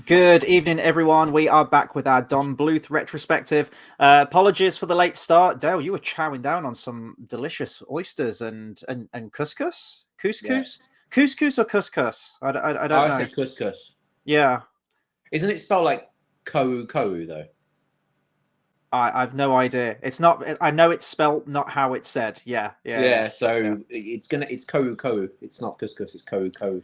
Good evening, everyone. We are back with our Don Bluth retrospective. Apologies for the late start. Dale, you were chowing down on some delicious oysters and couscous? Yeah. Couscous? Couscous or couscous? I don't I know. say couscous. Yeah, Isn't it spelled like kou though? I've no idea. It's not. I know it's spelt, not how it's said. Yeah. Yeah, so it's kou. It's not couscous, it's kou.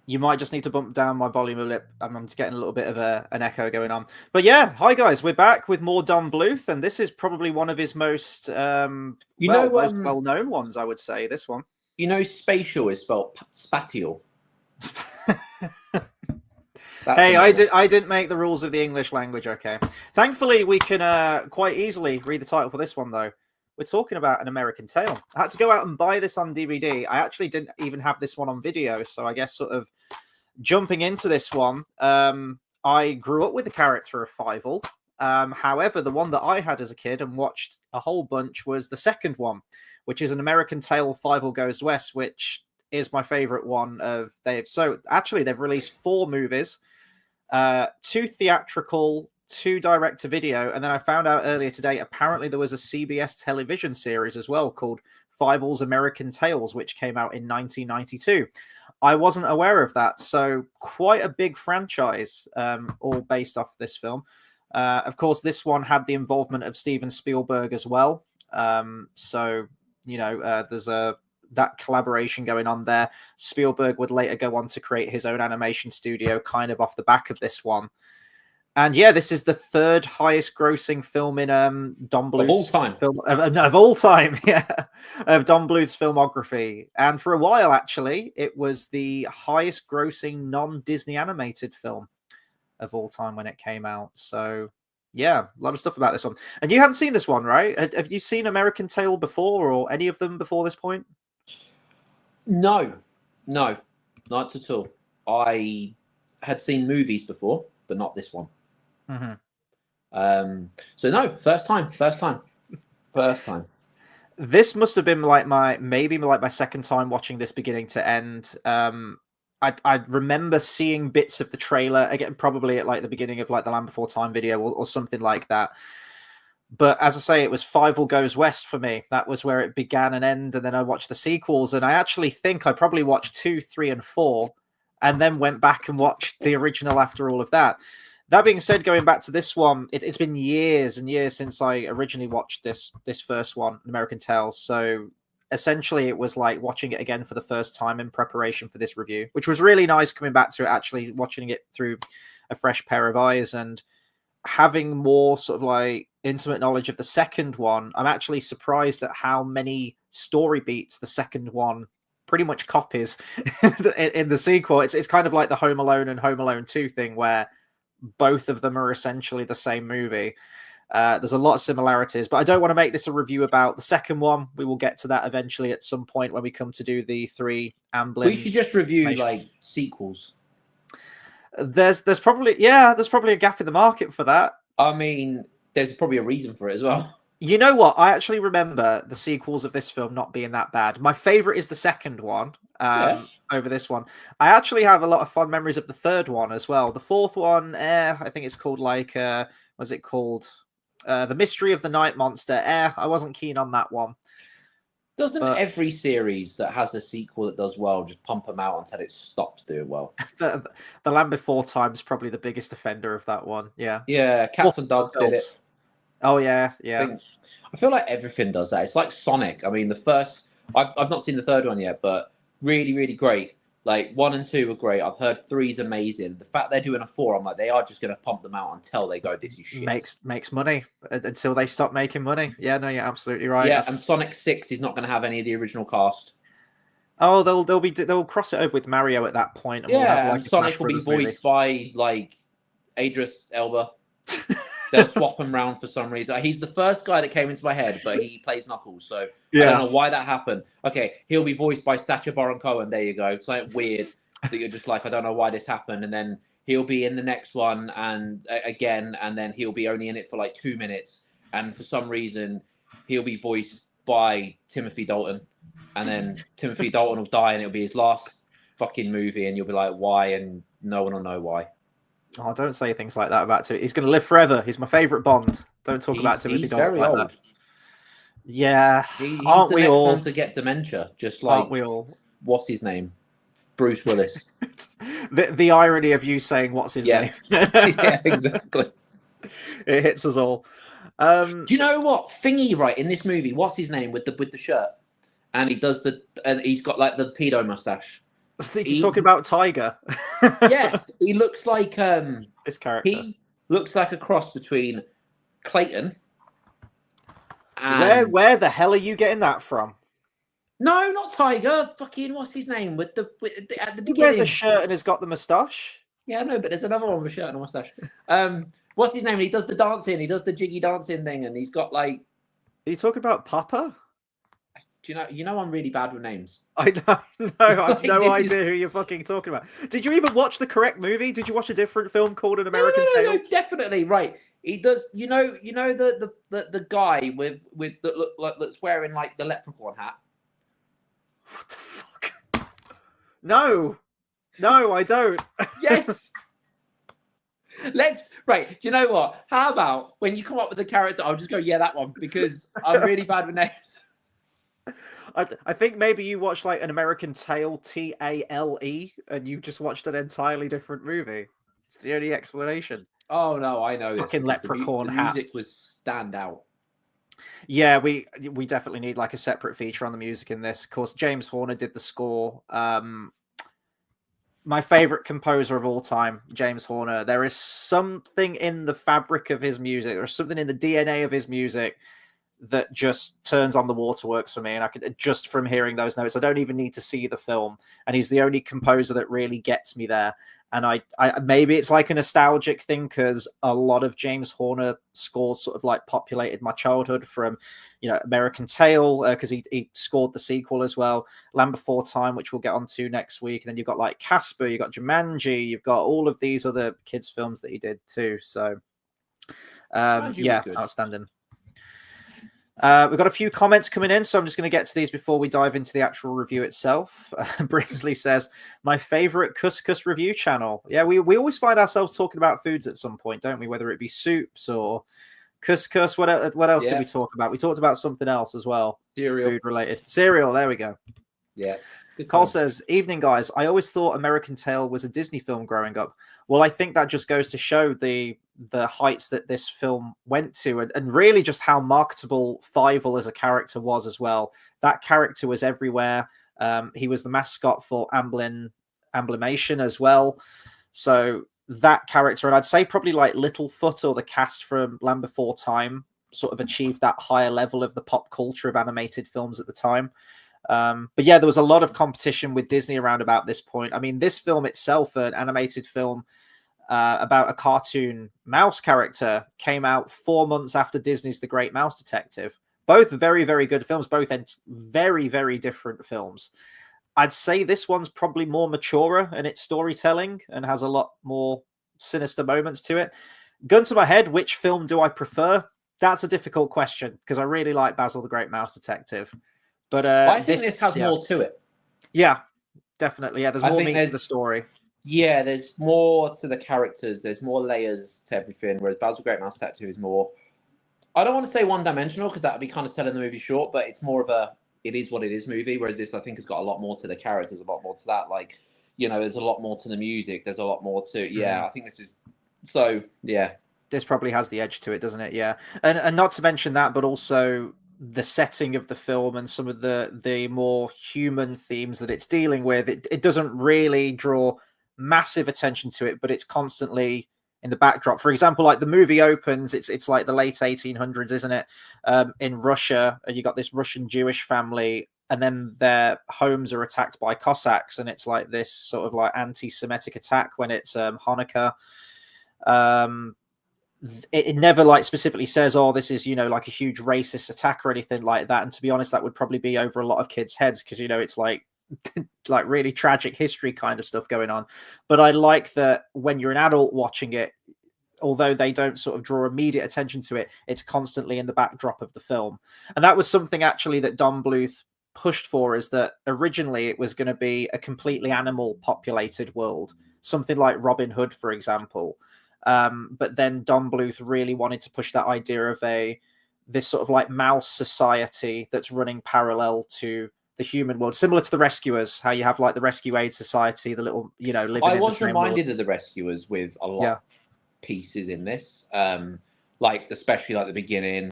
You might just need to bump down my volume a little. I'm just getting a little bit of an echo going on. But yeah, hi guys, we're back with more Don Bluth, and this is probably one of his most most well-known ones, I would say. This one. Spatial is spelled spatial. Hey, I didn't make the rules of the English language. Okay, thankfully we can quite easily read the title for this one though. We're talking about An American Tale. I had to go out and buy this on DVD. I actually didn't even have this one on video, so I guess sort of jumping into this one, I grew up with the character of Fievel. However, the one that I had as a kid and watched a whole bunch was the second one, which is An American Tale, Fievel Goes West, which is my favorite one of they've. So actually, they've released 4 movies, 2 theatrical, 2 direct to video, and then I found out earlier today apparently there was a CBS television series as well called Fievel's American Tales, which came out in 1992. I wasn't aware of that, so quite a big franchise, all based off this film. Of course, this one had the involvement of Steven Spielberg as well. So there's that collaboration going on there. Spielberg would later go on to create his own animation studio, kind of off the back of this one. And yeah, this is the 3rd highest grossing film in Don Bluth's of all time, yeah, of Don Bluth's filmography. And for a while, actually, it was the highest grossing non-Disney animated film of all time when it came out. So yeah, a lot of stuff about this one. And you haven't seen this one, right? Have you seen American Tale before, or any of them before this point? No, not at all. I had seen movies before, but not this one. Mm-hmm. So no, first time. This must have been like my second time watching this beginning to end. I remember seeing bits of the trailer again, probably at like the beginning of like the Land Before Time video or something like that. But as I say, it was Fievel Goes West for me. That was where it began and ended. And then I watched the sequels, and I actually think I probably watched 2, 3, and 4, and then went back and watched the original after all of that. That being said, going back to this one, it's been years and years since I originally watched this first one, American Tale. So essentially, it was like watching it again for the first time in preparation for this review, which was really nice coming back to it, actually watching it through a fresh pair of eyes and having more sort of like intimate knowledge of the second one. I'm actually surprised at how many story beats the second one pretty much copies in the sequel. It's kind of like the Home Alone and Home Alone 2 thing, where both of them are essentially the same movie. There's a lot of similarities, but I don't want to make this a review about the second one. We will get to that eventually at some point when we come to do the 3 Amblin. We should just review like sequels. There's probably a gap in the market for that. I mean, there's probably a reason for it as well. You know what? I actually remember the sequels of this film not being that bad. My favorite is the second one over this one. I actually have a lot of fond memories of the third one as well. The fourth one, I think it's called like, what's it called? The Mystery of the Night Monster. I wasn't keen on that one. Doesn't every series that has a sequel that does well just pump them out until it stops doing well? The Land Before Time is probably the biggest offender of that one. Yeah. Yeah, Cats and Dogs did it. Oh yeah. I feel like everything does that. It's like Sonic. I mean, the first I've not seen the third one yet, but really, really great. Like 1 and 2 were great. I've heard 3's amazing. The fact they're doing a 4, I'm like, they are just going to pump them out until they go, this is shit. Makes money until they stop making money. Yeah, no, you're absolutely right. Yeah, and Sonic 6 is not going to have any of the original cast. Oh, they'll cross it over with Mario at that point. And we'll have, like, and Sonic will be voiced by like Idris Elba. They'll swap him around for some reason. He's the first guy that came into my head, but he plays Knuckles, so yeah. I don't know why that happened. Okay, he'll be voiced by Sacha Baron Cohen. There you go. It's like weird that you're just like, I don't know why this happened, and then he'll be in the next one and again, and then he'll be only in it for like 2 minutes, and for some reason he'll be voiced by Timothy Dalton, and then Timothy Dalton will die, and it'll be his last fucking movie, and you'll be like, why? And no one will know why. Oh, don't say things like that about Timothy. He's going to live forever. He's my favorite Bond. Don't talk about Timothy Dalton like that. Yeah, he's aren't the we next all? one to get dementia, just like, aren't we all? What's his name? Bruce Willis. the irony of you saying what's his name. Yeah, exactly. It hits us all. Do you know what Thingy? Right, in this movie, what's his name with the shirt, and he's got like the pedo mustache. I think he's talking about Tiger. Yeah, he looks like this character. He looks like a cross between Clayton. And... Where the hell are you getting that from? No, not Tiger. Fucking what's his name at the beginning? He wears a shirt and has got the moustache. Yeah, no, but there's another one with a shirt and a moustache. What's his name? He does the dancing. He does the jiggy dancing thing, and he's got like. Are you talking about Papa? Do you know I'm really bad with names? I know. I've no idea who you're fucking talking about. Did you even watch the correct movie? Did you watch a different film called An American Tale? No, definitely right. He does. You know the guy with that's wearing like the leprechaun hat. What the fuck? No, I don't. Yes. Right. Do you know what? How about when you come up with a character, I'll just go, yeah, that one, because I'm really bad with names. I think maybe you watched like An American Tale, Tale, and you just watched an entirely different movie. It's the only explanation. Oh no, I know. Fucking leprechaun hat. The music was standout. Yeah, we definitely need like a separate feature on the music in this. Of course, James Horner did the score. My favorite composer of all time, James Horner. There is something in the fabric of his music, or something in the DNA of his music that just turns on the waterworks for me. And I could just from hearing those notes, I don't even need to see the film. And he's the only composer that really gets me there. And I maybe it's like a nostalgic thing because a lot of James Horner scores sort of like populated my childhood from, American Tale, because he scored the sequel as well, Land Before Time, which we'll get onto next week. And then you've got like Casper, you've got Jumanji, you've got all of these other kids' films that he did too. So, yeah, outstanding. We've got a few comments coming in, so I'm just going to get to these before we dive into the actual review itself. Brinsley says, my favorite couscous review channel. Yeah, we always find ourselves talking about foods at some point, don't we? Whether it be soups or couscous. What else did we talk about? We talked about something else as well. Cereal. Food related. Cereal, there we go. Yeah. Cole says, evening, guys. I always thought American Tail was a Disney film growing up. Well, I think that just goes to show the heights that this film went to and really just how marketable Fievel as a character was as well. That character was everywhere. He was the mascot for Amblimation as well. So that character, and I'd say probably like Littlefoot or the cast from Land Before Time sort of achieved that higher level of the pop culture of animated films at the time. But yeah, there was a lot of competition with Disney around about this point. I mean, this film itself, an animated film about a cartoon mouse character, came out 4 months after Disney's The Great Mouse Detective. Both very, very good films, both very, very different films. I'd say this one's probably more mature in its storytelling and has a lot more sinister moments to it. Gun to my head, which film do I prefer? That's a difficult question because I really like Basil the Great Mouse Detective. But I think this has more to it. Yeah, definitely. Yeah, there's more meat to the story. Yeah, there's more to the characters. There's more layers to everything. Whereas Basil the Great Mouse Detective is more, I don't want to say one-dimensional because that would be kind of selling the movie short, but it's more of a it is what it is movie. Whereas this, I think, has got a lot more to the characters, a lot more to that. Like, there's a lot more to the music. There's a lot more to, I think this is, so, yeah. This probably has the edge to it, doesn't it? Yeah. And not to mention that, but also the setting of the film and some of the more human themes that it's dealing with, it doesn't really draw massive attention to it, but it's constantly in the backdrop. For example, like the movie opens, it's like the late 1800s, isn't it? In Russia, and you got this Russian Jewish family, and then their homes are attacked by Cossacks, and it's like this sort of like anti-Semitic attack when it's Hanukkah. It never like specifically says, oh, this is, like a huge racist attack or anything like that. And to be honest, that would probably be over a lot of kids' heads because, it's like really tragic history kind of stuff going on. But I like that when you're an adult watching it, although they don't sort of draw immediate attention to it, it's constantly in the backdrop of the film. And that was something actually that Don Bluth pushed for, is that originally it was going to be a completely animal populated world, something like Robin Hood, for example. But then Don Bluth really wanted to push that idea of this sort of like mouse society that's running parallel to the human world, similar to the Rescuers, how you have like the Rescue Aid Society, the little, living I in the was same reminded world. of the Rescuers with a lot of pieces in this, like especially like the beginning,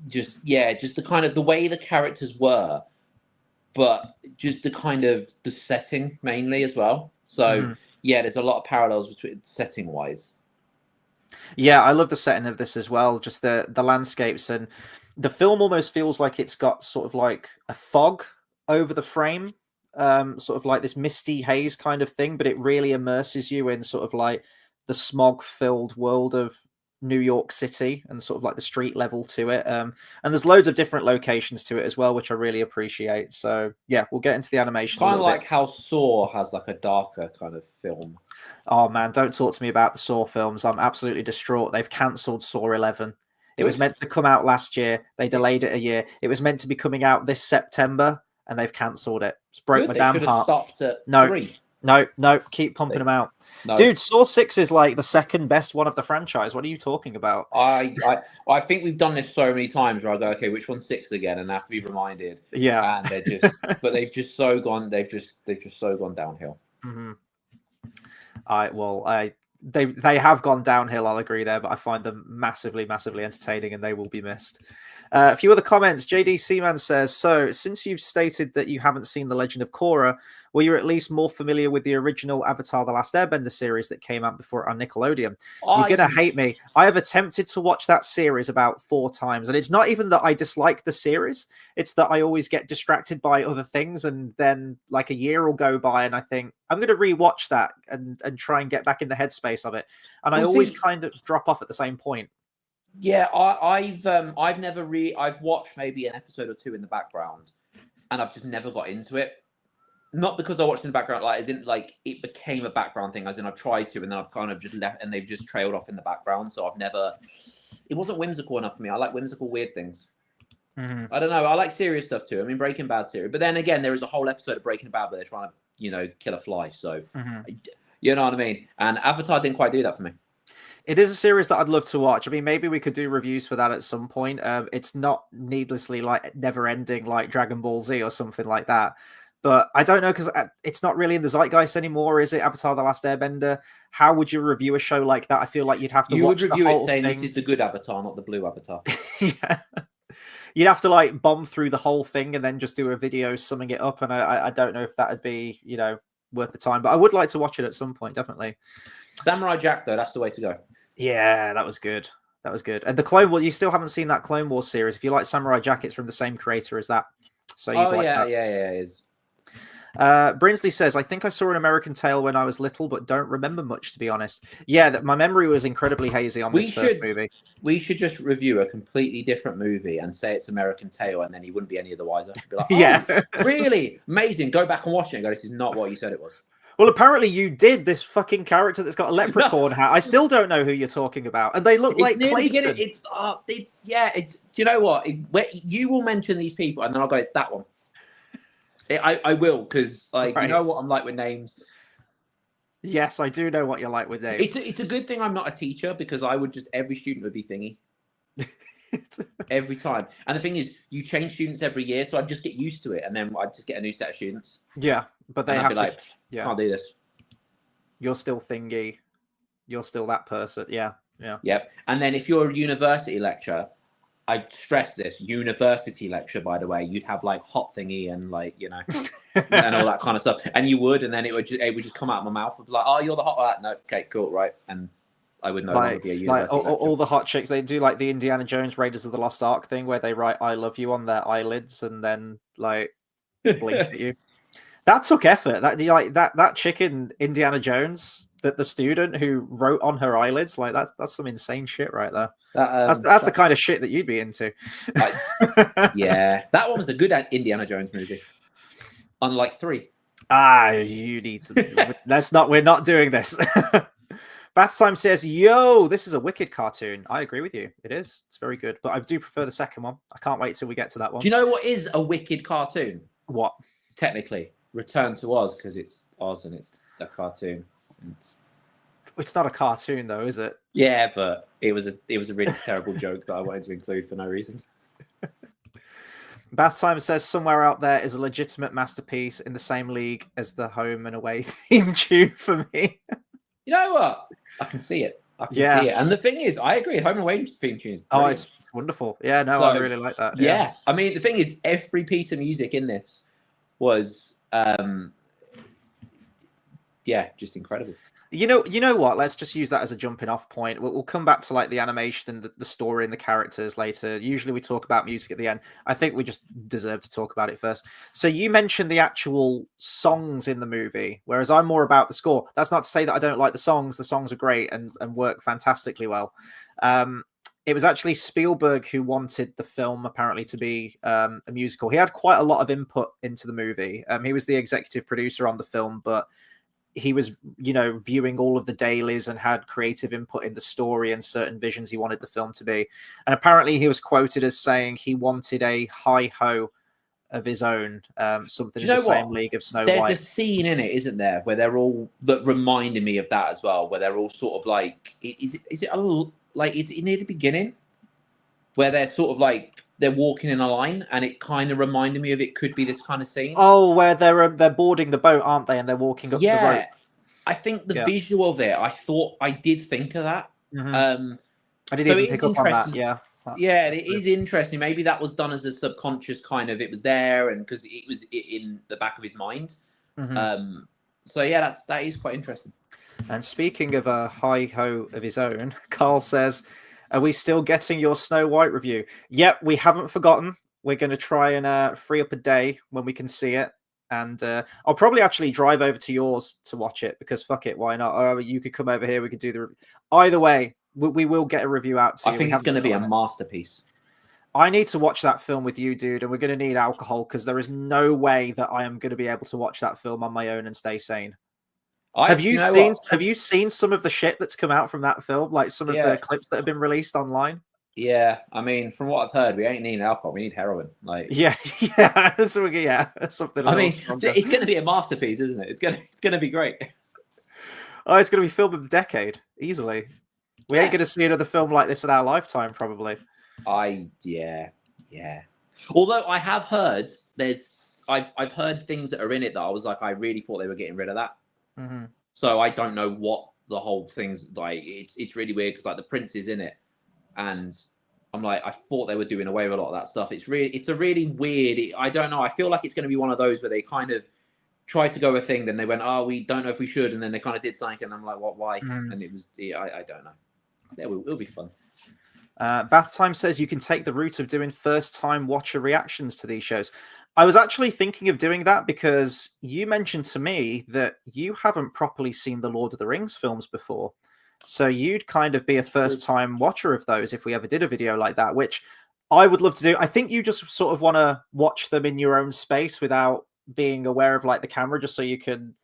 just the kind of the way the characters were, but just the kind of the setting mainly as well. So there's a lot of parallels between setting wise. Yeah, I love the setting of this as well. Just the landscapes, and the film almost feels like it's got sort of like a fog over the frame, sort of like this misty haze kind of thing, but it really immerses you in sort of like the smog-filled world of New York City and sort of like the street level to it. And there's loads of different locations to it as well, which I really appreciate. So yeah, we'll get into the animation. Kind of like how Saw has like a darker kind of film. Oh man, don't talk to me about the Saw films. I'm absolutely distraught. They've cancelled Saw 11. It was meant to come out last year. They delayed it a year. It was meant to be coming out this September, and they've cancelled it. It's broke my damn heart. Stopped at 3. No, keep pumping them out. No. Dude, Saw 6 is like the second best one of the franchise. What are you talking about? I think we've done this so many times where I go, okay, which one's 6 again, and I have to be reminded. Yeah, and they're just, but they've just so gone downhill. Mm-hmm. They have gone downhill. I'll agree there, but I find them massively entertaining, and they will be missed. A few other comments. JD Seaman says, so since you've stated that you haven't seen The Legend of Korra, were you at least more familiar with the original Avatar The Last Airbender series that came out before on Nickelodeon? You're going to hate me. I have attempted to watch that series about 4 times, and it's not even that I dislike the series. It's that I always get distracted by other things, and then like a year will go by, and I think, I'm going to rewatch that and try and get back in the headspace of it. And I always kind of drop off at the same point. Yeah, I've watched maybe an episode or 2 in the background, and I've just never got into it. Not because I watched in the background, like as in like it became a background thing, as in I've tried to, and then I've kind of just left, and they've just trailed off in the background. So I've never. It wasn't whimsical enough for me. I like whimsical weird things. Mm-hmm. I don't know. I like serious stuff too. I mean, Breaking Bad series, but then again, there is a whole episode of Breaking Bad where they're trying to, kill a fly. So, you know what I mean. And Avatar didn't quite do that for me. It is a series that I'd love to watch. I mean, maybe we could do reviews for that at some point. It's not needlessly like never-ending like Dragon Ball Z or something like that. But I don't know, because it's not really in the zeitgeist anymore, is it? Avatar: The Last Airbender. How would you review a show like that? I feel like you'd have to watch the whole thing. You would review it saying this is the good Avatar, not the blue Avatar. Yeah. You'd have to like bomb through the whole thing and then just do a video summing it up. And I don't know if that would be, worth the time. But I would like to watch it at some point, definitely. Samurai Jack, though, that's the way to go. Yeah, that was good. That was good. And the Clone Wars, you still haven't seen that Clone Wars series. If you like Samurai Jack, it's from the same creator as that. So you'd like that. Yeah, it is. Brinsley says, I think I saw An American Tail when I was little, but don't remember much, to be honest. Yeah, my memory was incredibly hazy on this first movie. We should just review a completely different movie and say it's American Tail, and then he wouldn't be any of the wiser. He'd be like, yeah, really? Amazing. Go back and watch it and go, this is not what you said it was. Well, apparently you did. This fucking character that's got a leprechaun hat. I still don't know who you're talking about. And they look like Clayton. Do you know what? You will mention these people, and then I'll go, it's that one. I will, because you know what I'm like with names. Yes, I do know what you're like with names. It's a good thing I'm not a teacher, because I would just, every student would be thingy. Every time. And the thing is, you change students every year, so I'd just get used to it, and then I'd just get a new set of students. Yeah, but they have to... Can't do this. You're still thingy. You're still that person. Yeah. Yep. And then if you're a university lecturer, I stress this, university lecture, by the way, you'd have like hot thingy and and all that kind of stuff. And you would, and then it would just come out of my mouth. It'd be like, oh, you're the hot one. No, okay, cool, right. And I would no longer be a university lecturer. All the hot chicks, they do like the Indiana Jones Raiders of the Lost Ark thing where they write I love you on their eyelids and then like blink at you. That took effort. That chick in Indiana Jones, that the student who wrote on her eyelids, like that's some insane shit right there. That's the kind of shit that you'd be into. Yeah, that one was a good Indiana Jones movie. Unlike 3. You need to. We're not doing this. Bathtime says, "Yo, this is a wicked cartoon." I agree with you. It is. It's very good, but I do prefer the second one. I can't wait till we get to that one. Do you know what is a wicked cartoon? What? Technically, Return to Oz, because it's Oz and it's a cartoon. It's not a cartoon, though, is it? Yeah, but it was a really terrible joke that I wanted to include for no reason. Bath Time says somewhere out there is a legitimate masterpiece in the same league as the home and away theme tune for me. You know what? I can see it. See it. And the thing is, I agree. Home and away theme tune is brilliant. Oh, it's wonderful. Yeah, no, I really like that. Yeah. I mean, the thing is, every piece of music in this was, just incredible. You know what? Let's just use that as a jumping off point. We'll come back to like the animation and the story and the characters later. Usually we talk about music at the end. I think we just deserve to talk about it first. So you mentioned the actual songs in the movie, whereas I'm more about the score. That's not to say that I don't like the songs. The songs are great and work fantastically well. It was actually Spielberg who wanted the film apparently to be a musical. He had quite a lot of input into the movie. He was the executive producer on the film, but he was, viewing all of the dailies and had creative input in the story and certain visions he wanted the film to be. And apparently he was quoted as saying he wanted a hi-ho of his own, something in the same league of Snow White. There's a scene in it, isn't there, where they're all, that reminded me of that as well, where they're all sort of like, is it near the beginning? Where they're sort of like, they're walking in a line, and it kind of reminded me of it could be this kind of scene. Oh, where they're boarding the boat, aren't they? And they're walking up the rope. I think the visual of it, I did think of that. Mm-hmm. I didn't even pick up on that. Yeah. It is interesting. Maybe that was done as a subconscious kind of, it was there, and because it was in the back of his mind. Mm-hmm. That is quite interesting. And speaking of a hi-ho of his own, Carl says, are we still getting your Snow White review? Yep, we haven't forgotten. We're going to try and free up a day when we can see it. And I'll probably actually drive over to yours to watch it, because fuck it, why not? Or you could come over here, we could do the review. Either way, we will get a review out to you. I think it's going to be a masterpiece. I need to watch that film with you, dude, and we're going to need alcohol, because there is no way that I am going to be able to watch that film on my own and stay sane. Have you seen some of the shit that's come out from that film? Like some of the clips that have been released online? Yeah, I mean, from what I've heard, we ain't need alcohol. We need heroin. Like, something. I mean, it's going to be a masterpiece, isn't it? It's going to be great. Oh, it's going to be film of the decade easily. We ain't going to see another film like this in our lifetime, probably. Yeah. Although I have heard I've heard things that are in it that I was like, I really thought they were getting rid of that. Mm-hmm. So I don't know what the whole thing's like. It's really weird, because like the prince is in it, and I'm like, I thought they were doing away with a lot of that stuff. It's a really weird. I don't know. I feel like it's going to be one of those where they kind of tried to go a thing, then they went, oh, we don't know if we should, and then they kind of did something, and I'm like, what? Why? And it was, I don't know. It'll be fun. Bath Time says you can take the route of doing first-time watcher reactions to these shows. I was actually thinking of doing that, because you mentioned to me that you haven't properly seen the Lord of the Rings films before. So you'd kind of be a first-time watcher of those if we ever did a video like that, which I would love to do. I think you just sort of want to watch them in your own space without being aware of like the camera, just so you can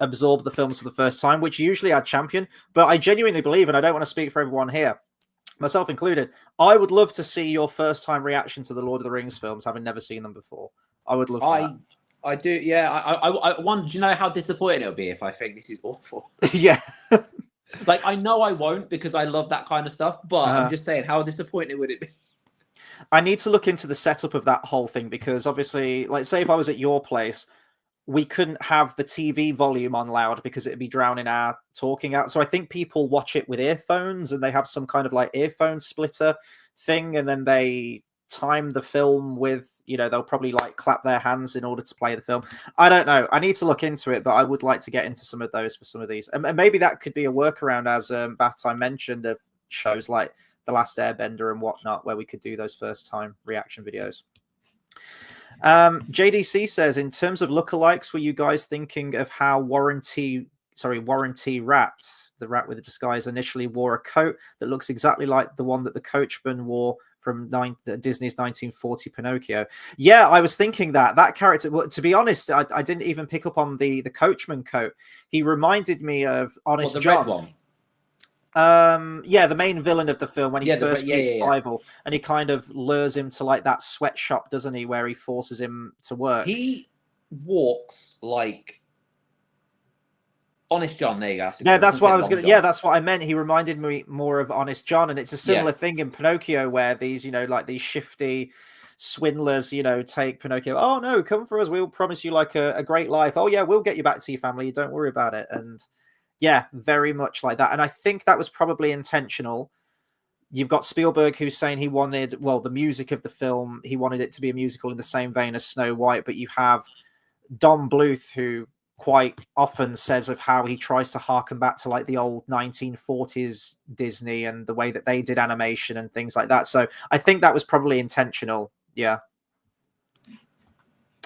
absorb the films for the first time, which usually I'd champion. But I genuinely believe, and I don't want to speak for everyone here, myself included, I would love to see your first-time reaction to the Lord of the Rings films, having never seen them before. I would love that. I do, yeah. I wonder, do you know how disappointing it'll be if I think this is awful? Yeah. Like, I know I won't, because I love that kind of stuff, but I'm just saying, how disappointing would it be? I need to look into the setup of that whole thing, because obviously, like, say if I was at your place, we couldn't have the TV volume on loud because it'd be drowning our talking out. So I think people watch it with earphones, and they have some kind of like earphone splitter thing, and then they time the film with, they'll probably like clap their hands in order to play the film. I don't know. I need to look into it, but I would like to get into some of those for some of these. And maybe that could be a workaround, as Bath Time mentioned, of shows like The Last Airbender and whatnot, where we could do those first time reaction videos. JDC says, in terms of lookalikes, were you guys thinking of how Warren T. Rat, the rat with the disguise, initially wore a coat that looks exactly like the one that the coachman wore from Disney's 1940 Pinocchio? Yeah, I was thinking that character, well, to be honest, I didn't even pick up on the coachman coat. He reminded me of Honest John. Red one? The main villain of the film, when he first meets Fievel, and he kind of lures him to like that sweatshop, doesn't he, where he forces him to work. He walks like Honest John, there you go. Yeah, that's what I was gonna. Yeah, that's what I meant. He reminded me more of Honest John, and it's a similar thing in Pinocchio, where these, like these shifty swindlers, take Pinocchio. Oh no, come for us. We'll promise you like a great life. Oh yeah, we'll get you back to your family. Don't worry about it. And yeah, very much like that. And I think that was probably intentional. You've got Spielberg who's saying he wanted, the music of the film, he wanted it to be a musical in the same vein as Snow White, but you have Don Bluth, who quite often says of how he tries to harken back to like the old 1940s Disney and the way that they did animation and things like that. So I think that was probably intentional. Yeah.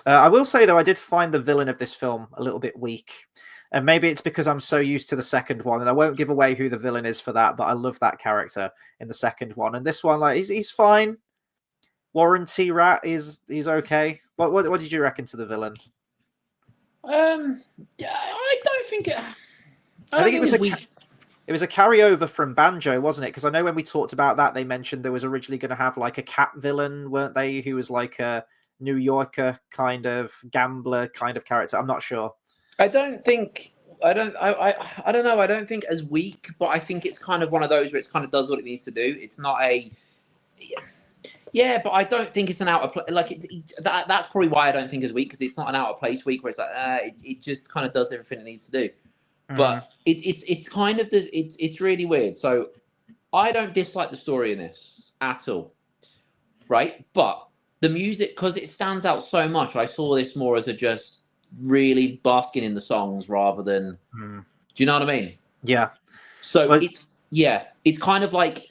I will say, though, I did find the villain of this film a little bit weak. And maybe it's because I'm so used to the second one, and I won't give away who the villain is for that, but I love that character in the second one. And this one, like, he's fine. Warren T. Rat he's okay. What did you reckon to the villain? Yeah, I don't think it. I think it was a carryover from Banjo, wasn't it? Because I know when we talked about that, they mentioned there was originally going to have like a cat villain, weren't they? Who was like a New Yorker kind of gambler kind of character. I'm not sure. I don't know. I don't think as weak, but I think it's kind of one of those where it kind of does what it needs to do. It's not a. Yeah, but I don't think it's an out of place. Like that's probably why I don't think it's weak, because it's not an out of place week where it's like it just kind of does everything it needs to do. But it's kind of it's really weird. So I don't dislike the story in this at all, right? But the music, because it stands out so much, I saw this more as a just really basking in the songs rather than. Do you know what I mean? Yeah. So it's kind of like.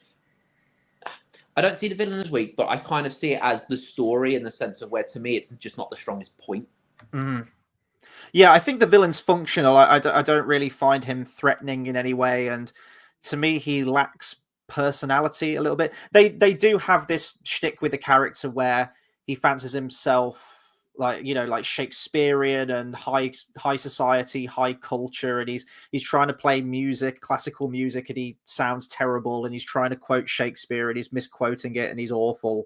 I don't see the villain as weak, but I kind of see it as the story, in the sense of where, to me, it's just not the strongest point. Yeah, I think the villain's functional. I don't really find him threatening in any way, and to me, he lacks personality a little bit. They do have this shtick with the character where he fancies himself like Shakespearean and high society, high culture, and he's trying to play music, classical music, and he sounds terrible, and he's trying to quote Shakespeare and he's misquoting it and he's awful.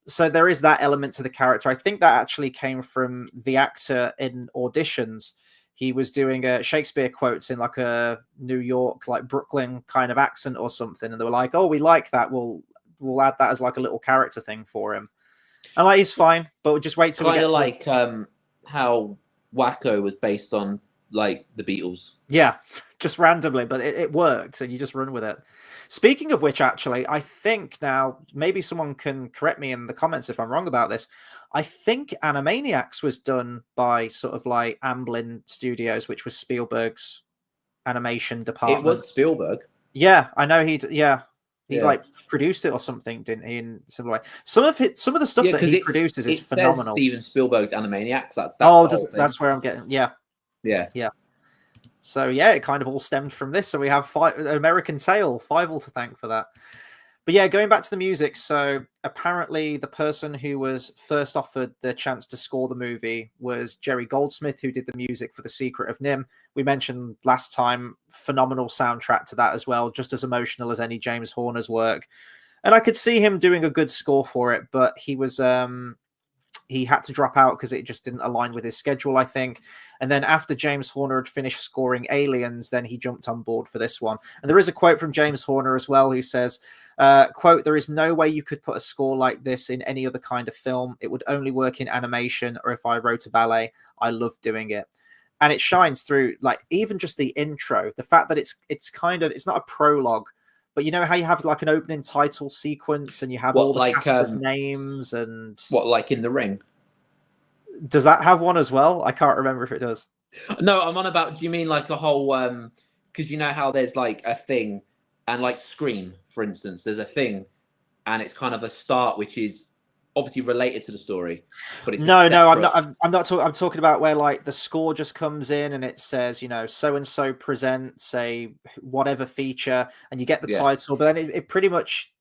So there is that element to the character. I think that actually came from the actor in auditions. He was doing Shakespeare quotes in like a New York, like Brooklyn kind of accent or something, and they were like, "Oh, we like that. We'll add that as like a little character thing for him." And like, he's fine, but we'll just wait till we get to like how Wacko was based on like the Beatles. Yeah, just randomly, but it worked, and you just run with it. Speaking of which, actually, I think now maybe someone can correct me in the comments if I'm wrong about this. I think Animaniacs was done by sort of like Amblin Studios, which was Spielberg's animation department. It was Spielberg. Yeah, I know he like produced it or something, didn't he? In similar way, some of the stuff that he produces is phenomenal. Steven Spielberg's Animaniacs. That's where I'm getting. Yeah. So yeah, it kind of all stemmed from this. So we have American Tail, Fievel to thank for that. But yeah, going back to the music. So apparently, the person who was first offered the chance to score the movie was Jerry Goldsmith, who did the music for The Secret of NIMH. We mentioned last time, phenomenal soundtrack to that as well, just as emotional as any James Horner's work. And I could see him doing a good score for it, but he was he had to drop out because it just didn't align with his schedule, I think. And then after James Horner had finished scoring Aliens, then he jumped on board for this one. And there is a quote from James Horner as well, who says, quote, "There is no way you could put a score like this in any other kind of film. It would only work in animation, or if I wrote a ballet. I love doing it." And it shines through, like, even just the intro, the fact that it's kind of, it's not a prologue, but you know how you have like an opening title sequence and you have all the cast of names and... What, like in The Ring? Does that have one as well? I can't remember if it does. No, I'm on about, do you mean like a whole... Because you know how there's like a thing, and like Scream, for instance, there's a thing, and it's kind of a start which is obviously related to the story, but it's I'm not talking. I'm talking about where like the score just comes in and it says, so and so presents a whatever feature, and you get the title, but then it pretty much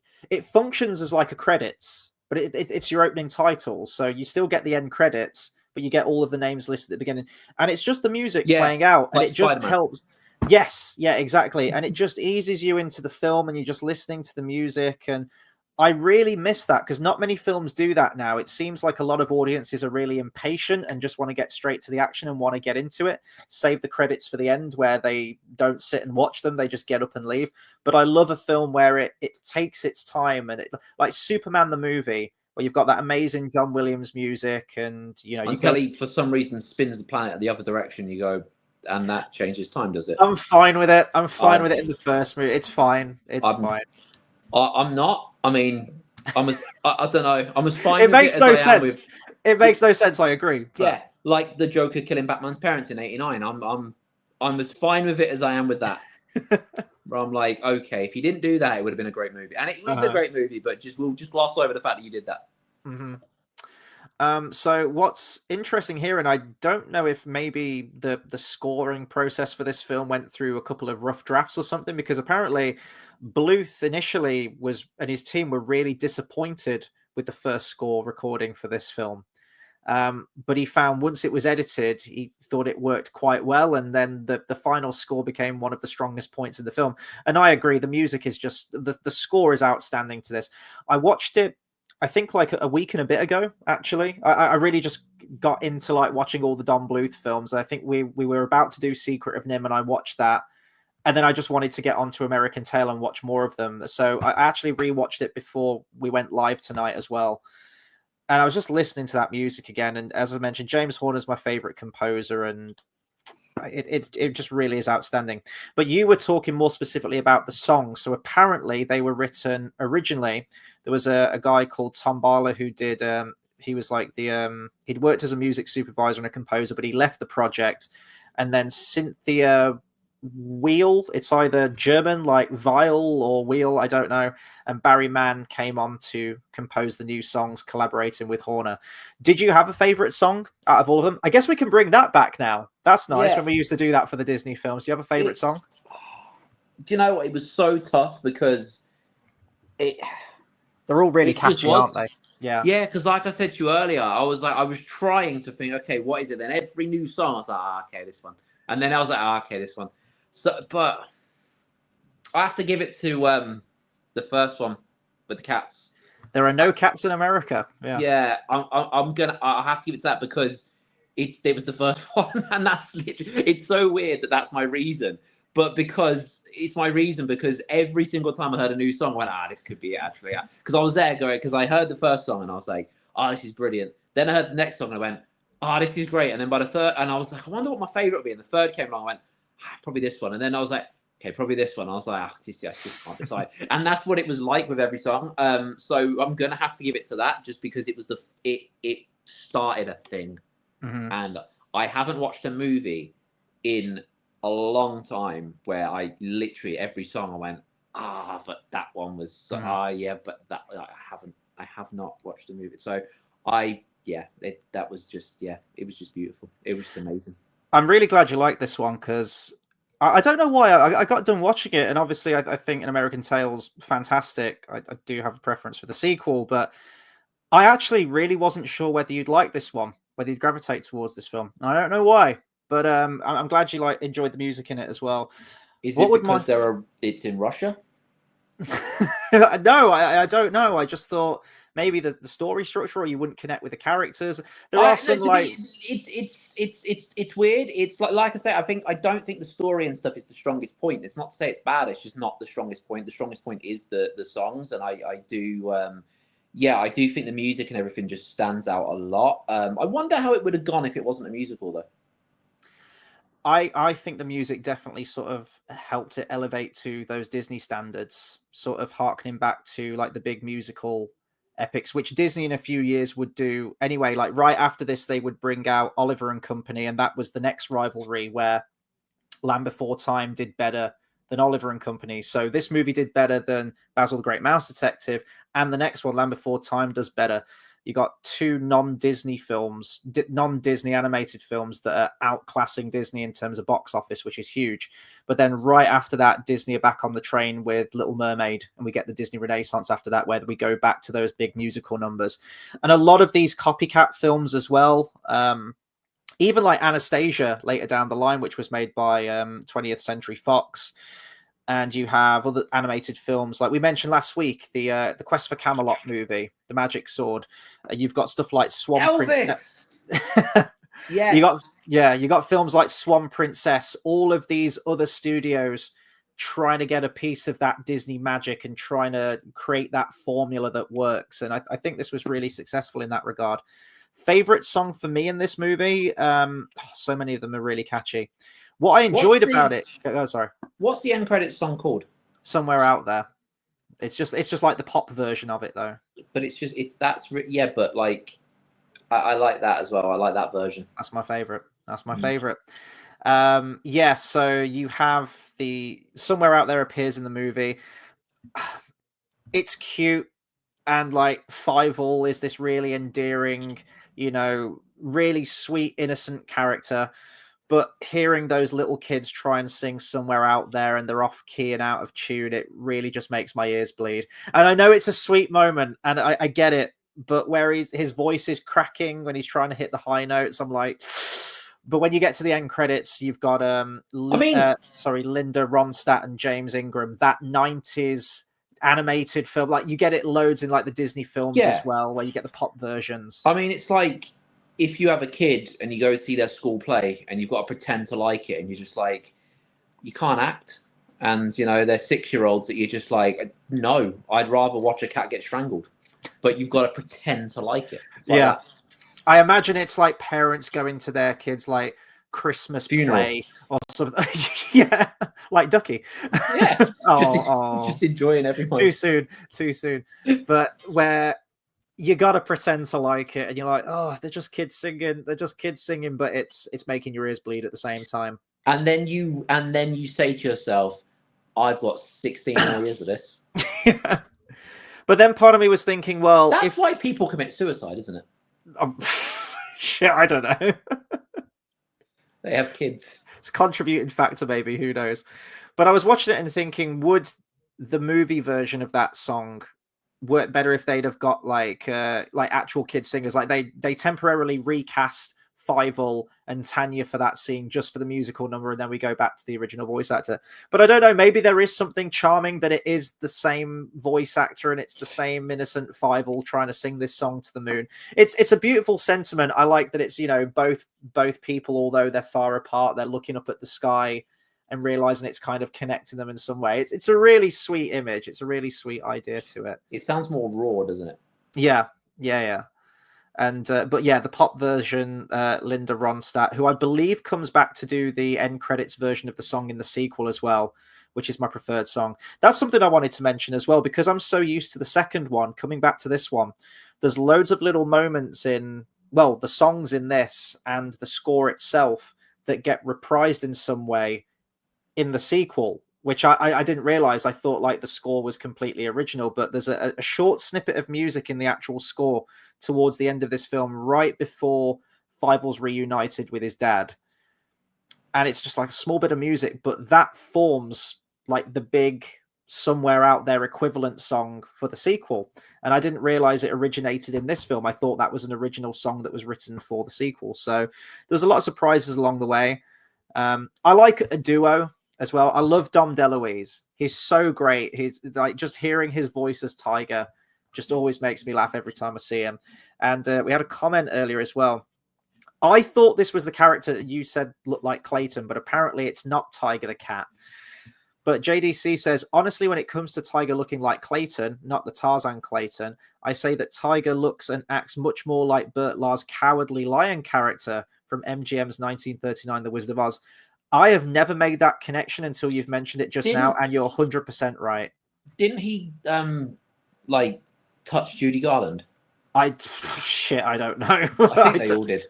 functions as like a credits, but it's your opening title, so you still get the end credits, but you get all of the names listed at the beginning, and it's just the music playing out, and it just Spider-Man. Helps. Yes, yeah, exactly, and it just eases you into the film, and you're just listening to the music, and I really miss that because not many films do that now. It seems like a lot of audiences are really impatient and just want to get straight to the action and want to get into it. Save the credits for the end where they don't sit and watch them. They just get up and leave. But I love a film where it takes its time, and like Superman the movie, where you've got that amazing John Williams music, and until he for some reason spins the planet the other direction. You go, and that changes time, does it? I'm fine with it. I'm fine with it in the first movie. It's fine. Fine. I'm not. I mean, I don't know. I'm as fine. It makes no sense. It makes no sense. I agree. But... Yeah, like the Joker killing Batman's parents in '89. I'm as fine with it as I am with that. Where I'm like, okay, if you didn't do that, it would have been a great movie, and it is a great movie. But we'll just gloss over the fact that you did that. So what's interesting here, and I don't know if maybe the scoring process for this film went through a couple of rough drafts or something, because apparently Bluth initially and his team were really disappointed with the first score recording for this film. But he found once it was edited, he thought it worked quite well, and then the final score became one of the strongest points in the film. And I agree, the music is just the score is outstanding to this. I watched it, I think, like a week and a bit ago, actually. I really just got into like watching all the Don Bluth films. I think we were about to do Secret of Nim, and I watched that. And then I just wanted to get onto American Tail and watch more of them. So I actually rewatched it before we went live tonight as well. And I was just listening to that music again. And as I mentioned, James Horner is my favorite composer, and it just really is outstanding. But you were talking more specifically about the songs. So apparently they were written originally. There was a guy called Tom Barlow who did, he was like he'd worked as a music supervisor and a composer, but he left the project. And then Cynthia Wheel, it's either German like Viol or Wheel, I don't know, and Barry Mann came on to compose the new songs, collaborating with Horner. Did you have a favorite song out of all of them? I guess we can bring that back now. That's nice. When we used to do that for the Disney films. Do you have a favorite song? Do you know what? It was so tough because they're all really catchy, aren't they? Yeah, because like I said to you earlier, I was trying to think, okay, what is it? Then every new song, I was like, okay, this one, and then I was like, okay, this one. So, but I have to give it to the first one with the cats. There are no cats in America. Yeah, I have to give it to that because it was the first one, and that's literally, it's so weird that that's my reason, but because it's my reason because every single time I heard a new song, I went, this could be it actually, because I was there going, because I heard the first song and I was like, this is brilliant. Then I heard the next song and I went, this is great. And then by the third, and I was like, I wonder what my favorite would be. And the third came along, I went, probably this one. And then I was like, okay, probably this one. I was like, I just can't decide. And that's what it was like with every song. So I'm gonna have to give it to that just because it was it started a thing. And I haven't watched a movie in a long time where I literally every song I went, but that one was but that I have not watched a movie. So that was just it was just beautiful. It was just amazing. I'm really glad you like this one because I don't know why I got done watching it, and obviously I think An American Tail's fantastic. I do have a preference for the sequel, but I actually really wasn't sure whether you'd like this one, whether you'd gravitate towards this film. I don't know why, but I'm glad you enjoyed the music in it as well. Is it because it's in Russia? No, I don't know. I just thought maybe the story structure, or you wouldn't connect with the characters. There are some it's weird. It's like I say, I don't think the story and stuff is the strongest point. It's not to say it's bad. It's just not the strongest point. The strongest point is the songs, and I do think the music and everything just stands out a lot. I wonder how it would have gone if it wasn't a musical though. I think the music definitely sort of helped it elevate to those Disney standards, sort of harkening back to like the big musical epics, which Disney in a few years would do anyway. Like right after this, they would bring out Oliver and Company, and that was the next rivalry where Land Before Time did better than Oliver and Company. So this movie did better than Basil the Great Mouse Detective, and the next one, Land Before Time, does better. You got two non-Disney films, non-Disney animated films that are outclassing Disney in terms of box office, which is huge. But then right after that, Disney are back on the train with Little Mermaid, and we get the Disney Renaissance after that, where we go back to those big musical numbers. And a lot of these copycat films as well, even like Anastasia later down the line, which was made by 20th Century Fox, and you have other animated films like we mentioned last week, the Quest for Camelot movie, The Magic Sword. You've got stuff like Swan Princess. Yes. You got films like Swan Princess. All of these other studios trying to get a piece of that Disney magic and trying to create that formula that works. And I think this was really successful in that regard. Favorite song for me in this movie? So many of them are really catchy. What I enjoyed about it. Oh, sorry. What's the end credits song called? Somewhere Out There. It's just like the pop version of it, though. But but like I like that as well. I like that version. That's my favorite. Favorite. So you have the Somewhere Out There appears in the movie. It's cute, and like Fievel is this really endearing, really sweet, innocent character. But hearing those little kids try and sing Somewhere Out There and they're off key and out of tune, it really just makes my ears bleed. And I know it's a sweet moment, and I get it, but where his voice is cracking when he's trying to hit the high notes, I'm like... But when you get to the end credits, you've got Linda Ronstadt and James Ingram, that 90s animated film. Like, you get it loads in like the Disney films as well, where you get the pop versions. I mean, it's like if you have a kid and you go see their school play and you've got to pretend to like it, and you're just like, you can't act. And, they're 6-year-olds that you're just like, no, I'd rather watch a cat get strangled. But you've got to pretend to like it. That. I imagine it's like parents going to their kids like Christmas funeral play or something. Yeah, like Ducky. Yeah, just enjoying everyone. Too soon. But where you gotta pretend to like it, and you're like, oh, they're just kids singing, but it's making your ears bleed at the same time. And then you say to yourself, I've got 16 more years of this. Yeah. But then part of me was thinking, well, that's why people commit suicide, isn't it? Shit, I don't know. They have kids. It's a contributing factor, maybe. Who knows? But I was watching it and thinking, would the movie version of that song work better if they'd have got like actual kid singers? Like they temporarily recast Fievel and Tanya for that scene just for the musical number, and then we go back to the original voice actor. But I don't know, maybe there is something charming that it is the same voice actor and it's the same innocent Fievel trying to sing this song to the moon. It's a beautiful sentiment. I like that it's both people, although they're far apart, they're looking up at the sky and realizing it's kind of connecting them in some way. It's a really sweet image. It's a really sweet idea to it. It sounds more raw, doesn't it? Yeah. And but yeah, the pop version, Linda Ronstadt, who I believe comes back to do the end credits version of the song in the sequel as well, which is my preferred song. That's something I wanted to mention as well, because I'm so used to the second one. Coming back to this one, there's loads of little moments in, well, the songs in this and the score itself that get reprised in some way in the sequel, which I didn't realize. I thought like the score was completely original, but there's a short snippet of music in the actual score towards the end of this film, right before Fievel's reunited with his dad. And it's just like a small bit of music, but that forms like the big Somewhere Out There equivalent song for the sequel. And I didn't realize it originated in this film. I thought that was an original song that was written for the sequel. So there's a lot of surprises along the way. I like a duo as well. I love Dom DeLuise. He's so great. He's like, just hearing his voice as Tiger just always makes me laugh every time I see him. And we had a comment earlier as well. I thought this was the character that you said looked like Clayton, but apparently it's not Tiger the cat. But JDC says, honestly, when it comes to Tiger looking like Clayton, not the Tarzan Clayton, I say that Tiger looks and acts much more like Burt Lahr's cowardly lion character from MGM's 1939 The Wizard of Oz. I have never made that connection until you've mentioned it just now, and you're 100% right. Didn't he touch Judy Garland? I don't know. I think they all did.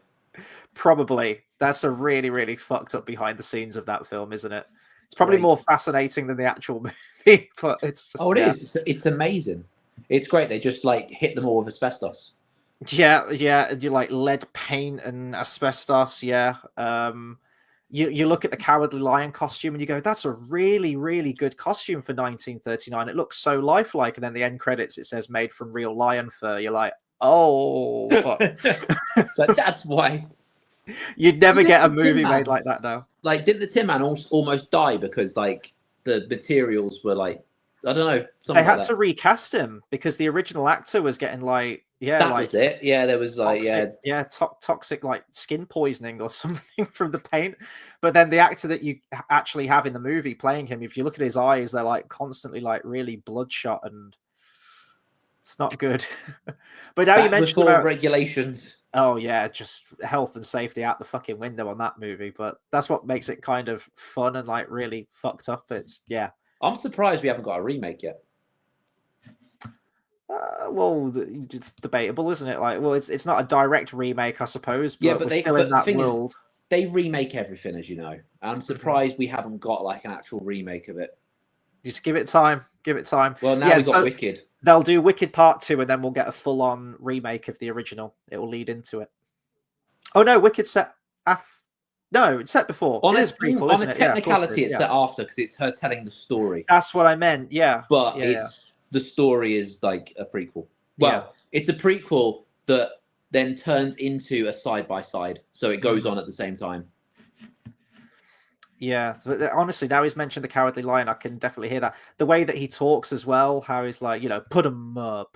Probably. That's a really, really fucked up behind the scenes of that film, isn't it? It's probably more fascinating than the actual movie, but it's just... is. It's amazing. It's great. They just like hit them all with asbestos. Yeah. You like lead paint and asbestos. Yeah. You look at the Cowardly Lion costume and you go, that's a really, really good costume for 1939. It looks so lifelike. And then the end credits, it says made from real lion fur. You're like, oh, fuck. But that's why. You'd never get a movie made like that now. Like, didn't the Tin Man almost die because, like, the materials were like, I don't know. They had to recast him because the original actor was getting like, that was it. Yeah, there was toxic, toxic like skin poisoning or something from the paint. But then the actor that you actually have in the movie playing him, if you look at his eyes, they're like constantly like really bloodshot, and it's not good. But now you mentioned about regulations. Oh yeah, just health and safety out the fucking window on that movie. But that's what makes it kind of fun and like really fucked up. I'm surprised we haven't got a remake yet. Well, it's debatable, isn't it? Like, well, it's not a direct remake, I suppose. But, but we're still in that world. They remake everything, as you know. I'm surprised we haven't got like an actual remake of it. Just give it time. Give it time. Well, now we've got Wicked. They'll do Wicked Part 2, and then we'll get a full-on remake of the original. It will lead into it. Oh no, Wicked set. No, it's set before. On it is prequel, isn't it? On a technicality, it's set after because it's her telling the story. That's what I meant. Yeah, but the story is like a prequel. Well, it's a prequel that then turns into a side-by-side, so it goes on at the same time. Yeah, so honestly, now he's mentioned the Cowardly Lion, I can definitely hear that. The way that he talks as well, how he's like, put 'em up.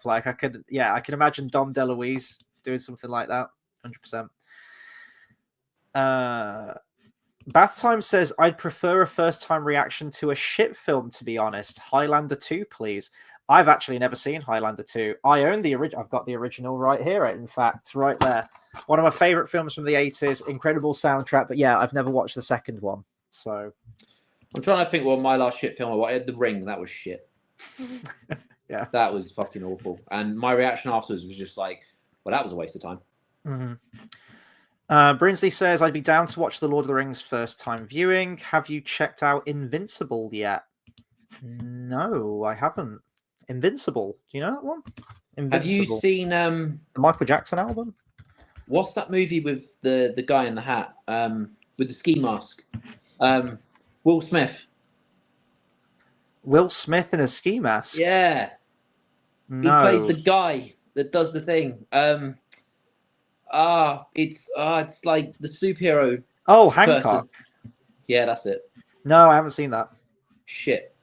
Like I can imagine Dom DeLuise doing something like that, 100%. Bath Time says, I'd prefer a first-time reaction to a shit film, to be honest. Highlander 2, please. I've actually never seen Highlander 2. I own the original. I've got the original right here, in fact, right there. One of my favorite films from the 80s. Incredible soundtrack. But yeah, I've never watched the second one. So I'm trying to think what my last shit film I had. The Ring. That was shit. Yeah. That was fucking awful. And my reaction afterwards was just like, well, that was a waste of time. Brinsley says, I'd be down to watch The Lord of the Rings first time viewing. Have you checked out Invincible yet? No, I haven't. Invincible. Do you know that one? Invincible. Have you seen the Michael Jackson album? What's that movie with the guy in the hat? With the ski mask? Will Smith. Will Smith in a ski mask? Yeah. No. He plays the guy that does the thing. It's like the superhero. Oh, Hancock. Person. Yeah, that's it. No, I haven't seen that. Shit.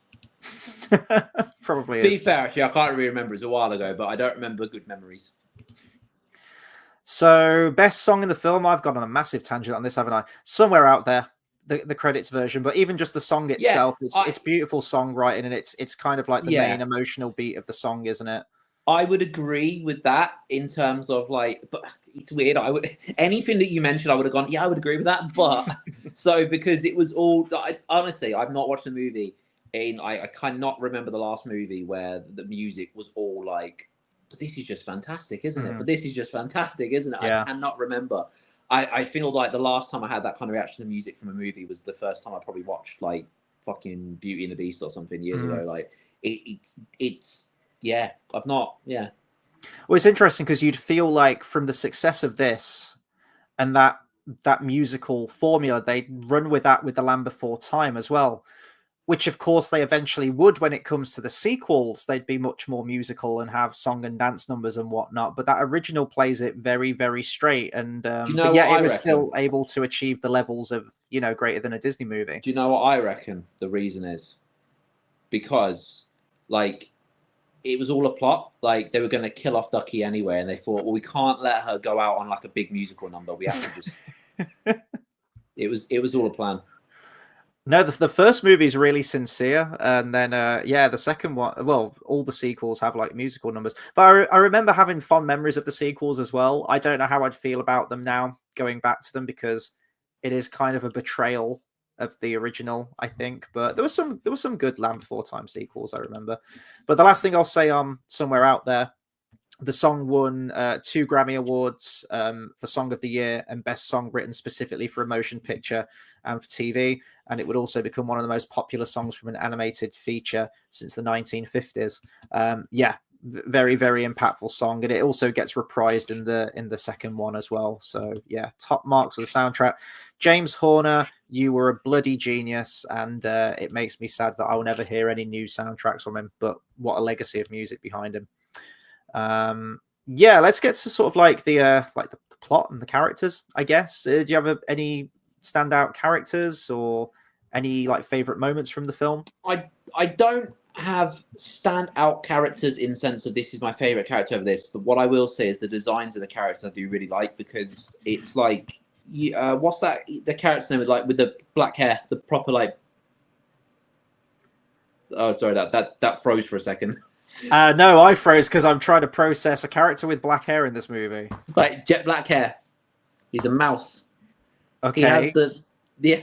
Probably is. Be fair, actually, I can't really remember. It's a while ago, but I don't remember good memories. So, best song in the film. I've gone on a massive tangent on this, haven't I? Somewhere out there, the credits version, but even just the song itself, it's beautiful songwriting, and it's kind of like the main emotional beat of the song, isn't it? I would agree with that in terms of like, but it's weird. Anything that you mentioned, I would have gone, yeah, I would agree with that. But because it was all, honestly, I've not watched the movie. I cannot remember the last movie where the music was all like, but this is just fantastic, isn't it? But this is just fantastic, isn't it? Yeah. I cannot remember. I feel like the last time I had that kind of reaction to music from a movie was the first time I probably watched like fucking Beauty and the Beast or something years ago. Like it's I've not. Yeah. Well, it's interesting because you'd feel like from the success of this and that musical formula, they'd run with that with The Land Before Time as well. Which, of course, they eventually would when it comes to the sequels. They'd be much more musical and have song and dance numbers and whatnot. But that original plays it very, very straight. And it was still able to achieve the levels of, greater than a Disney movie. Do you know what I reckon the reason is? Because, like, it was all a plot. Like, they were going to kill off Ducky anyway. And they thought, well, we can't let her go out on, like, a big musical number. We have to just... It was all a plan. No, the first movie is really sincere, and then the second one. Well, all the sequels have like musical numbers, but I remember having fond memories of the sequels as well. I don't know how I'd feel about them now, going back to them, because it is kind of a betrayal of the original, I think. But there was some good Land Before Time sequels, I remember. But the last thing I'll say on Somewhere Out There. The song won 2 Grammy Awards for Song of the Year and Best Song Written specifically for a motion picture and for TV. And it would also become one of the most popular songs from an animated feature since the 1950s. Very, very impactful song. And it also gets reprised in the second one as well. So, yeah, top marks for the soundtrack. James Horner, you were a bloody genius. And it makes me sad that I'll never hear any new soundtracks from him. But what a legacy of music behind him. Let's get to sort of like the plot and the characters, I guess. Do you have any standout characters or Any like favorite moments from the film? I don't have standout characters in sense of this is my favorite character of this, but what I will say is the designs of the characters I do really like, because it's like what's that the character's name with the black hair, the proper like oh sorry that froze for a second. No, I froze because I'm trying to process a character with black hair in this movie. Like jet black hair. He's a mouse. Okay. He has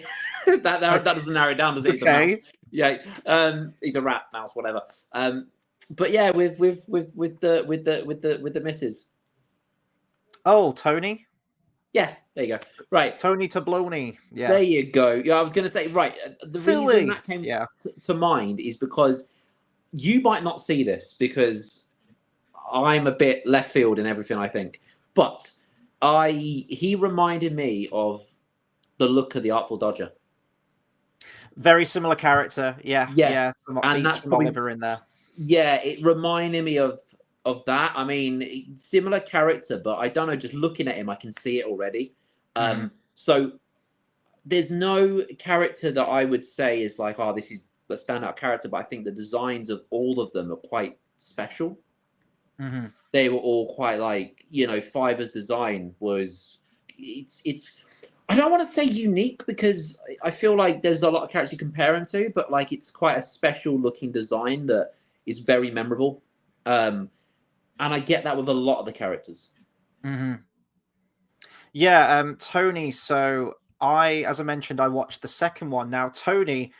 that doesn't narrow it down, does it? He's okay. A mouse. Yeah. He's a rat, mouse, whatever. But yeah, with the missus. Oh, Tony. Yeah, there you go. Right, Tony Tabloni. Yeah, there you go. Yeah, I was going to say right. The reason that came to mind is because you might not see this because I'm a bit left field in everything I think, but he reminded me of the look of the Artful Dodger. Very similar character. Yeah. And that's from Oliver in there. Yeah, it reminded me of that. I mean, similar character, but I don't know. Just looking at him, I can see it already. So there's no character that I would say is like, oh, this is a standout character. But I think the designs of all of them are quite special. Mm-hmm. They were all quite like, Fiverr's design was it's. I don't want to say unique because I feel like there's a lot of characters you compare him to, but like it's quite a special looking design that is very memorable. And I get that with a lot of the characters. Mm-hmm. Yeah, Tony. So as I mentioned, I watched the second one. Now, Tony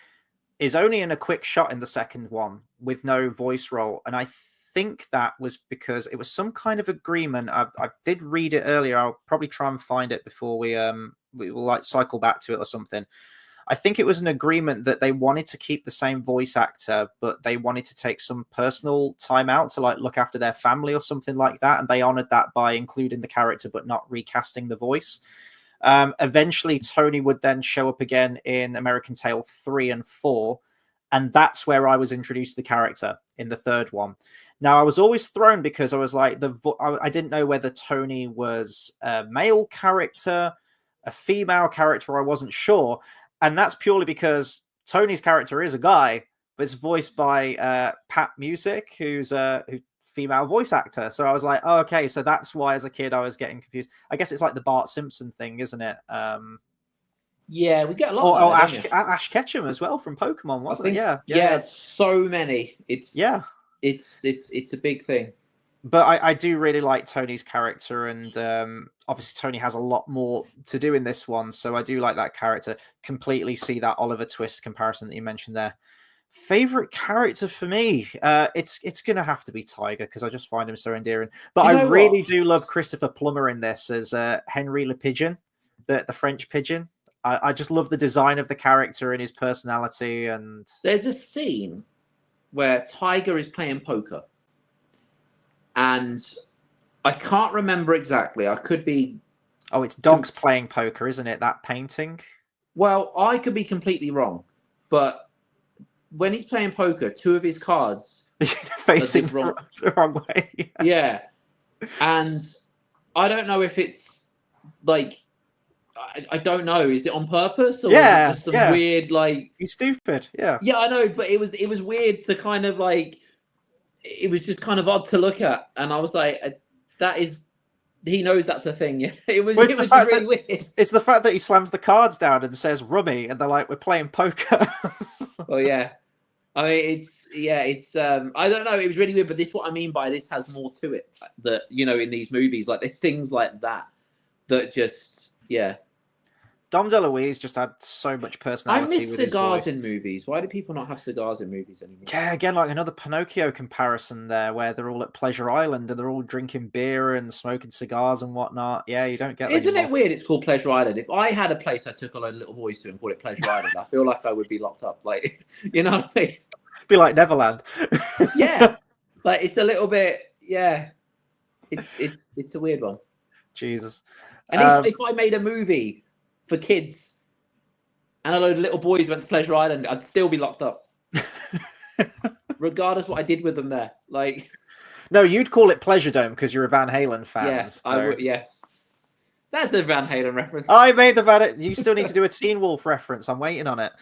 is only in a quick shot in the second one with no voice role. And I think that was because it was some kind of agreement. I did read it earlier. I'll probably try and find it before we will like cycle back to it or something. I think it was an agreement that they wanted to keep the same voice actor, but they wanted to take some personal time out to like look after their family or something like that. And they honored that by including the character, but not recasting the voice. Eventually, Tony would then show up again in American Tail 3 and 4. And that's where I was introduced to the character in the third one. Now, I was always thrown because I was like, I didn't know whether Tony was a male character, a female character. I wasn't sure. And that's purely because Tony's character is a guy, but it's voiced by Pat Music, who's a female voice actor. So I was like, oh, okay, so that's why as a kid I was getting confused. I guess it's like the Bart Simpson thing, isn't it? Yeah, we get a lot of that, Ash Ketchum as well from Pokemon, wasn't it? Yeah, so many. It's a big thing. But I do really like Tony's character, and obviously Tony has a lot more to do in this one, so I do like that character. Completely see that Oliver Twist comparison that you mentioned there. Favorite character for me, it's gonna have to be Tiger because I just find him so endearing. But I really do love Christopher Plummer in this as Henry Le Pigeon, the French pigeon. I just love the design of the character and his personality. And there's a scene where Tiger is playing poker. And I can't remember exactly. I could be... Oh, it's dogs playing poker, isn't it? That painting? Well, I could be completely wrong. But when he's playing poker, two of his cards... facing the wrong way. Yeah. And I don't know if it's like... I don't know. Is it on purpose? Or is it just some weird, like... He's stupid, yeah. Yeah, I know. But it was weird to kind of like... It was just kind of odd to look at, and I was like, he knows that's a thing. Yeah, it was really weird. It's the fact that he slams the cards down and says rummy, and they're like, we're playing poker. Oh yeah, I mean it's I don't know, it was really weird, but this is what I mean by this has more to it, that in these movies, like there's things like that just Dom DeLuise just had so much personality. I miss cigars in movies. Why do people not have cigars in movies anymore? Yeah, again, like another Pinocchio comparison there, where they're all at Pleasure Island and they're all drinking beer and smoking cigars and whatnot. Yeah, you don't get that. Isn't it weird it's called Pleasure Island? If I had a place I took a load of little boys to and called it Pleasure Island, I feel like I would be locked up. Like, you know what I mean? Be like Neverland. Yeah. Like, it's a little bit, It's a weird one. Jesus. And if I made a movie for kids and a load of little boys went to Pleasure Island, I'd still be locked up. Regardless what I did with them there. Like, no, you'd call it Pleasure Dome because you're a Van Halen fan. Yes, so. I would. Yes, that's the Van Halen reference. I made the Van. You still need to do a Teen Wolf reference. I'm waiting on it.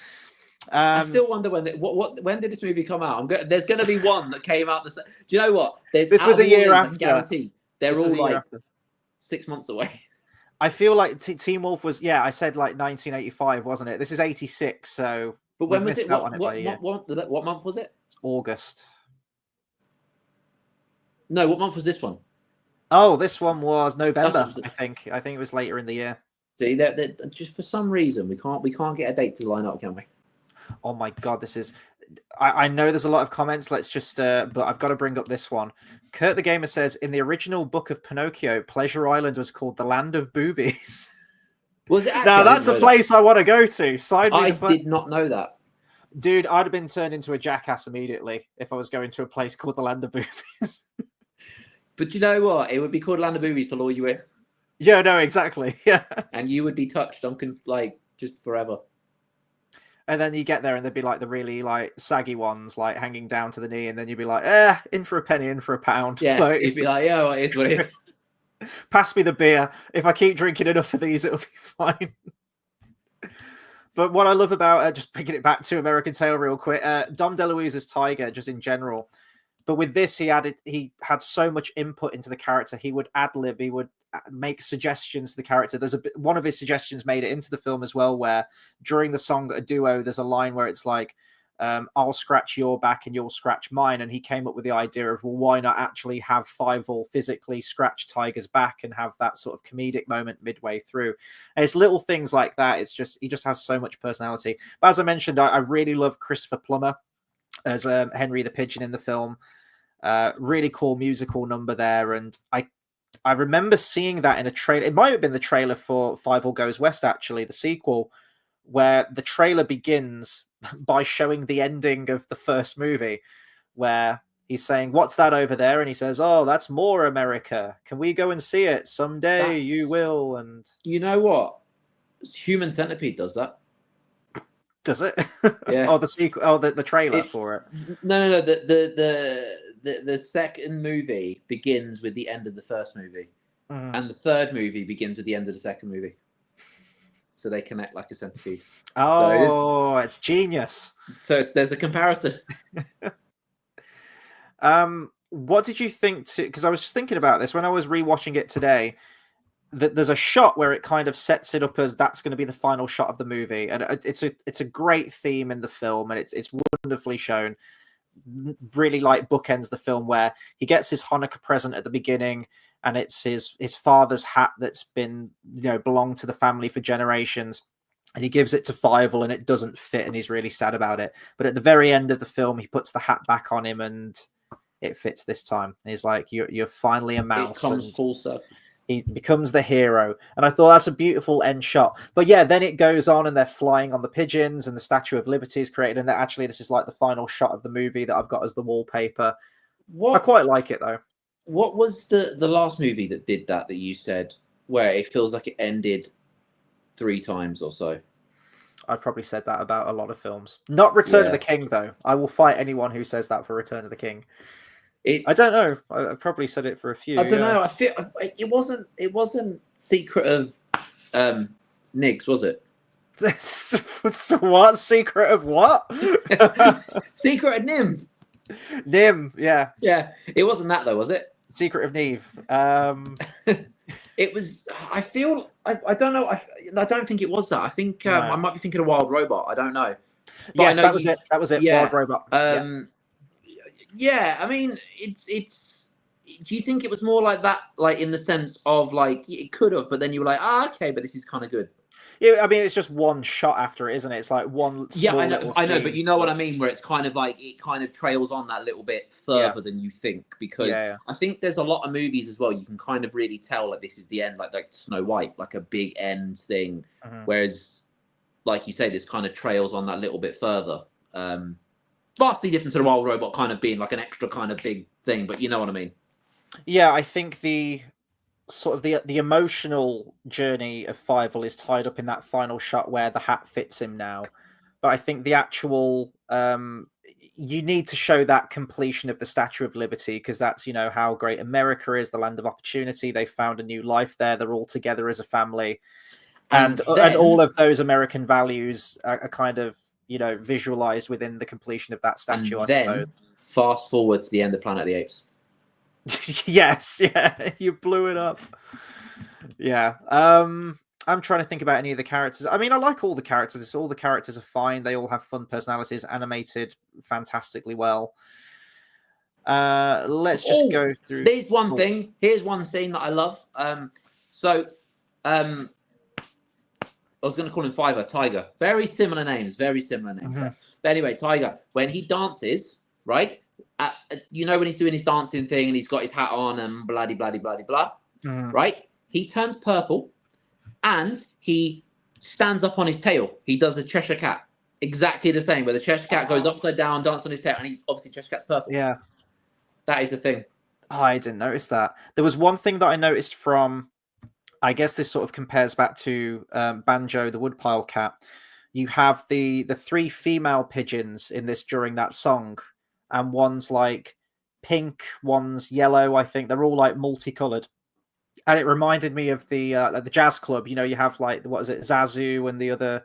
I still wonder when did this movie come out? There's going to be one that came out. Do you know what? This was a year after. Guaranteed. They're all like 6 months away. I feel like Teen Wolf was, I said like 1985, wasn't it? This is 86, so. But when was it? What month was it? It's August. No, what month was this one? Oh, this one was November. I think it was later in the year. See, that just for some reason we can't get a date to line up, can we? Oh my god, this is. I know there's a lot of comments. Let's just, but I've got to bring up this one. Kurt the Gamer says, in the original book of Pinocchio, Pleasure Island was called the Land of Boobies. Was it? Now that's a place I want to go to. I did not know that. Dude, I'd have been turned into a jackass immediately if I was going to a place called the Land of Boobies. But you know what? It would be called Land of Boobies to lure you in. Yeah, no, exactly. Yeah. And you would be touched, Duncan, like just forever. And then you get there and there'd be like the really like saggy ones like hanging down to the knee, and then you'd be like, in for a penny, in for a pound. Yeah, like, you'd be like, yeah, it is what it is. Pass me the beer. If I keep drinking enough of these, it'll be fine. But what I love about just bringing it back to American Tail real quick, Dom DeLuise's Tiger, just in general. But with this, he had so much input into the character. He would ad-lib, he would make suggestions to the character. There's one of his suggestions made it into the film as well, where during the song A Duo, there's a line where it's like, I'll scratch your back and you'll scratch mine. And he came up with the idea of, well, why not actually have Fievel physically scratch Tiger's back and have that sort of comedic moment midway through. And it's little things like that. It's just, he just has so much personality. But as I mentioned, I really love Christopher Plummer as Henry the Pigeon in the film. Really cool musical number there. And I remember seeing that in a trailer. It might have been the trailer for Fievel Goes West, actually, the sequel, where the trailer begins by showing the ending of the first movie, where he's saying, "What's that over there?" And he says, "Oh, that's more America. Can we go and see it someday? You will." And you know what? Human Centipede does that. Does it? Yeah. Oh, the sequel. Oh, the trailer for it. No. The second movie begins with the end of the first movie, and the third movie begins with the end of the second movie. So they connect like a centipede. Oh, so it's genius. So there's a comparison. What did you think? Because I was just thinking about this when I was rewatching it today. That there's a shot where it kind of sets it up as that's going to be the final shot of the movie, and it's a great theme in the film, and it's wonderfully shown. Really like bookends the film, where he gets his Hanukkah present at the beginning, and it's his father's hat that's been, belonged to the family for generations, and he gives it to Fievel and it doesn't fit, and he's really sad about it. But at the very end of the film, he puts the hat back on him and it fits this time. And he's like, you're finally a mouse. It comes full circle. He becomes the hero. And I thought that's a beautiful end shot. But yeah, then it goes on and they're flying on the pigeons and the Statue of Liberty is created. And actually, this is like the final shot of the movie that I've got as the wallpaper. I quite like it, though. What was the last movie that did that you said, where it feels like it ended 3 times or so? I've probably said that about a lot of films. Not Return of the King, though. I will fight anyone who says that for Return of the King. I don't know. I probably said it for a few. I don't know. I feel it wasn't Secret of Niggs, was it? What? Secret of what? Secret of Nim. Nim, yeah. Yeah. It wasn't that though, was it? Secret of Neve. It was. I feel. I don't know. I don't think it was that. I think I might be thinking of Wild Robot. I don't know. But yes, that was it. That was it. Yeah. Wild Robot. Yeah, I mean, it's. Do you think it was more like that, like in the sense of like it could have, but then you were like, okay, but this is kind of good. Yeah, I mean, it's just one shot after it, isn't it? It's like one. Yeah, I know, but you know what I mean, where it's kind of like it kind of trails on that little bit further than you think, because I think there's a lot of movies as well. You can kind of really tell like this is the end, like Snow White, like a big end thing, whereas, like you say, this kind of trails on that little bit further. Vastly different to the Wild Robot kind of being like an extra kind of big thing, but you know what I mean? Yeah, I think the sort of the emotional journey of Fievel is tied up in that final shot where the hat fits him now. But I think the actual you need to show that completion of the Statue of Liberty, because that's, how great America is, the land of opportunity. They found a new life there. They're all together as a family. And all of those American values are kind of visualized within the completion of that statue. And then fast forward to the end of Planet of the Apes. Yes, yeah, you blew it up. Yeah. I'm trying to think about any of the characters. I mean, I like all the characters. All the characters are fine. They all have fun personalities, animated fantastically well. Let's just go through. There's one thing. Here's one scene that I love. I was going to call him Tiger. Very similar names. Mm-hmm. But anyway, Tiger, when he dances, right? When he's doing his dancing thing and he's got his hat on and blah, blah, blah, blah, blah, right? He turns purple and he stands up on his tail. He does the Cheshire Cat. Exactly the same, where the Cheshire Cat goes upside down, dances on his tail, and he's obviously Cheshire Cat's purple. Yeah. That is the thing. Oh, I didn't notice that. There was one thing that I noticed from, I guess this sort of compares back to Banjo, the Woodpile Cat. You have the 3 female pigeons in this during that song, and one's like pink, one's yellow. I think they're all like multicolored, and it reminded me of the jazz club. You have like, what is it, Zazu and the other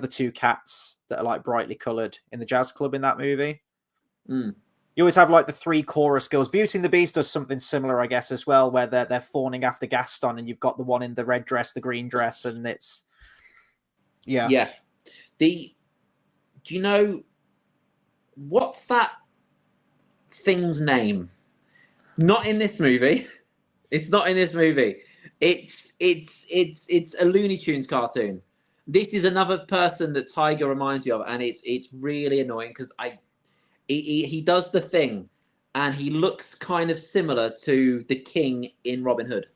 2 cats that are like brightly colored in the jazz club in that movie. You always have like the 3 chorus girls. Beauty and the Beast does something similar, I guess, as well, where they're fawning after Gaston, and you've got the one in the red dress, the green dress, and it's yeah. Do you know what's that thing's name? Not in this movie. It's not in this movie. It's a Looney Tunes cartoon. This is another person that Tiger reminds me of, and it's really annoying because he does the thing, and he looks kind of similar to the king in Robin Hood.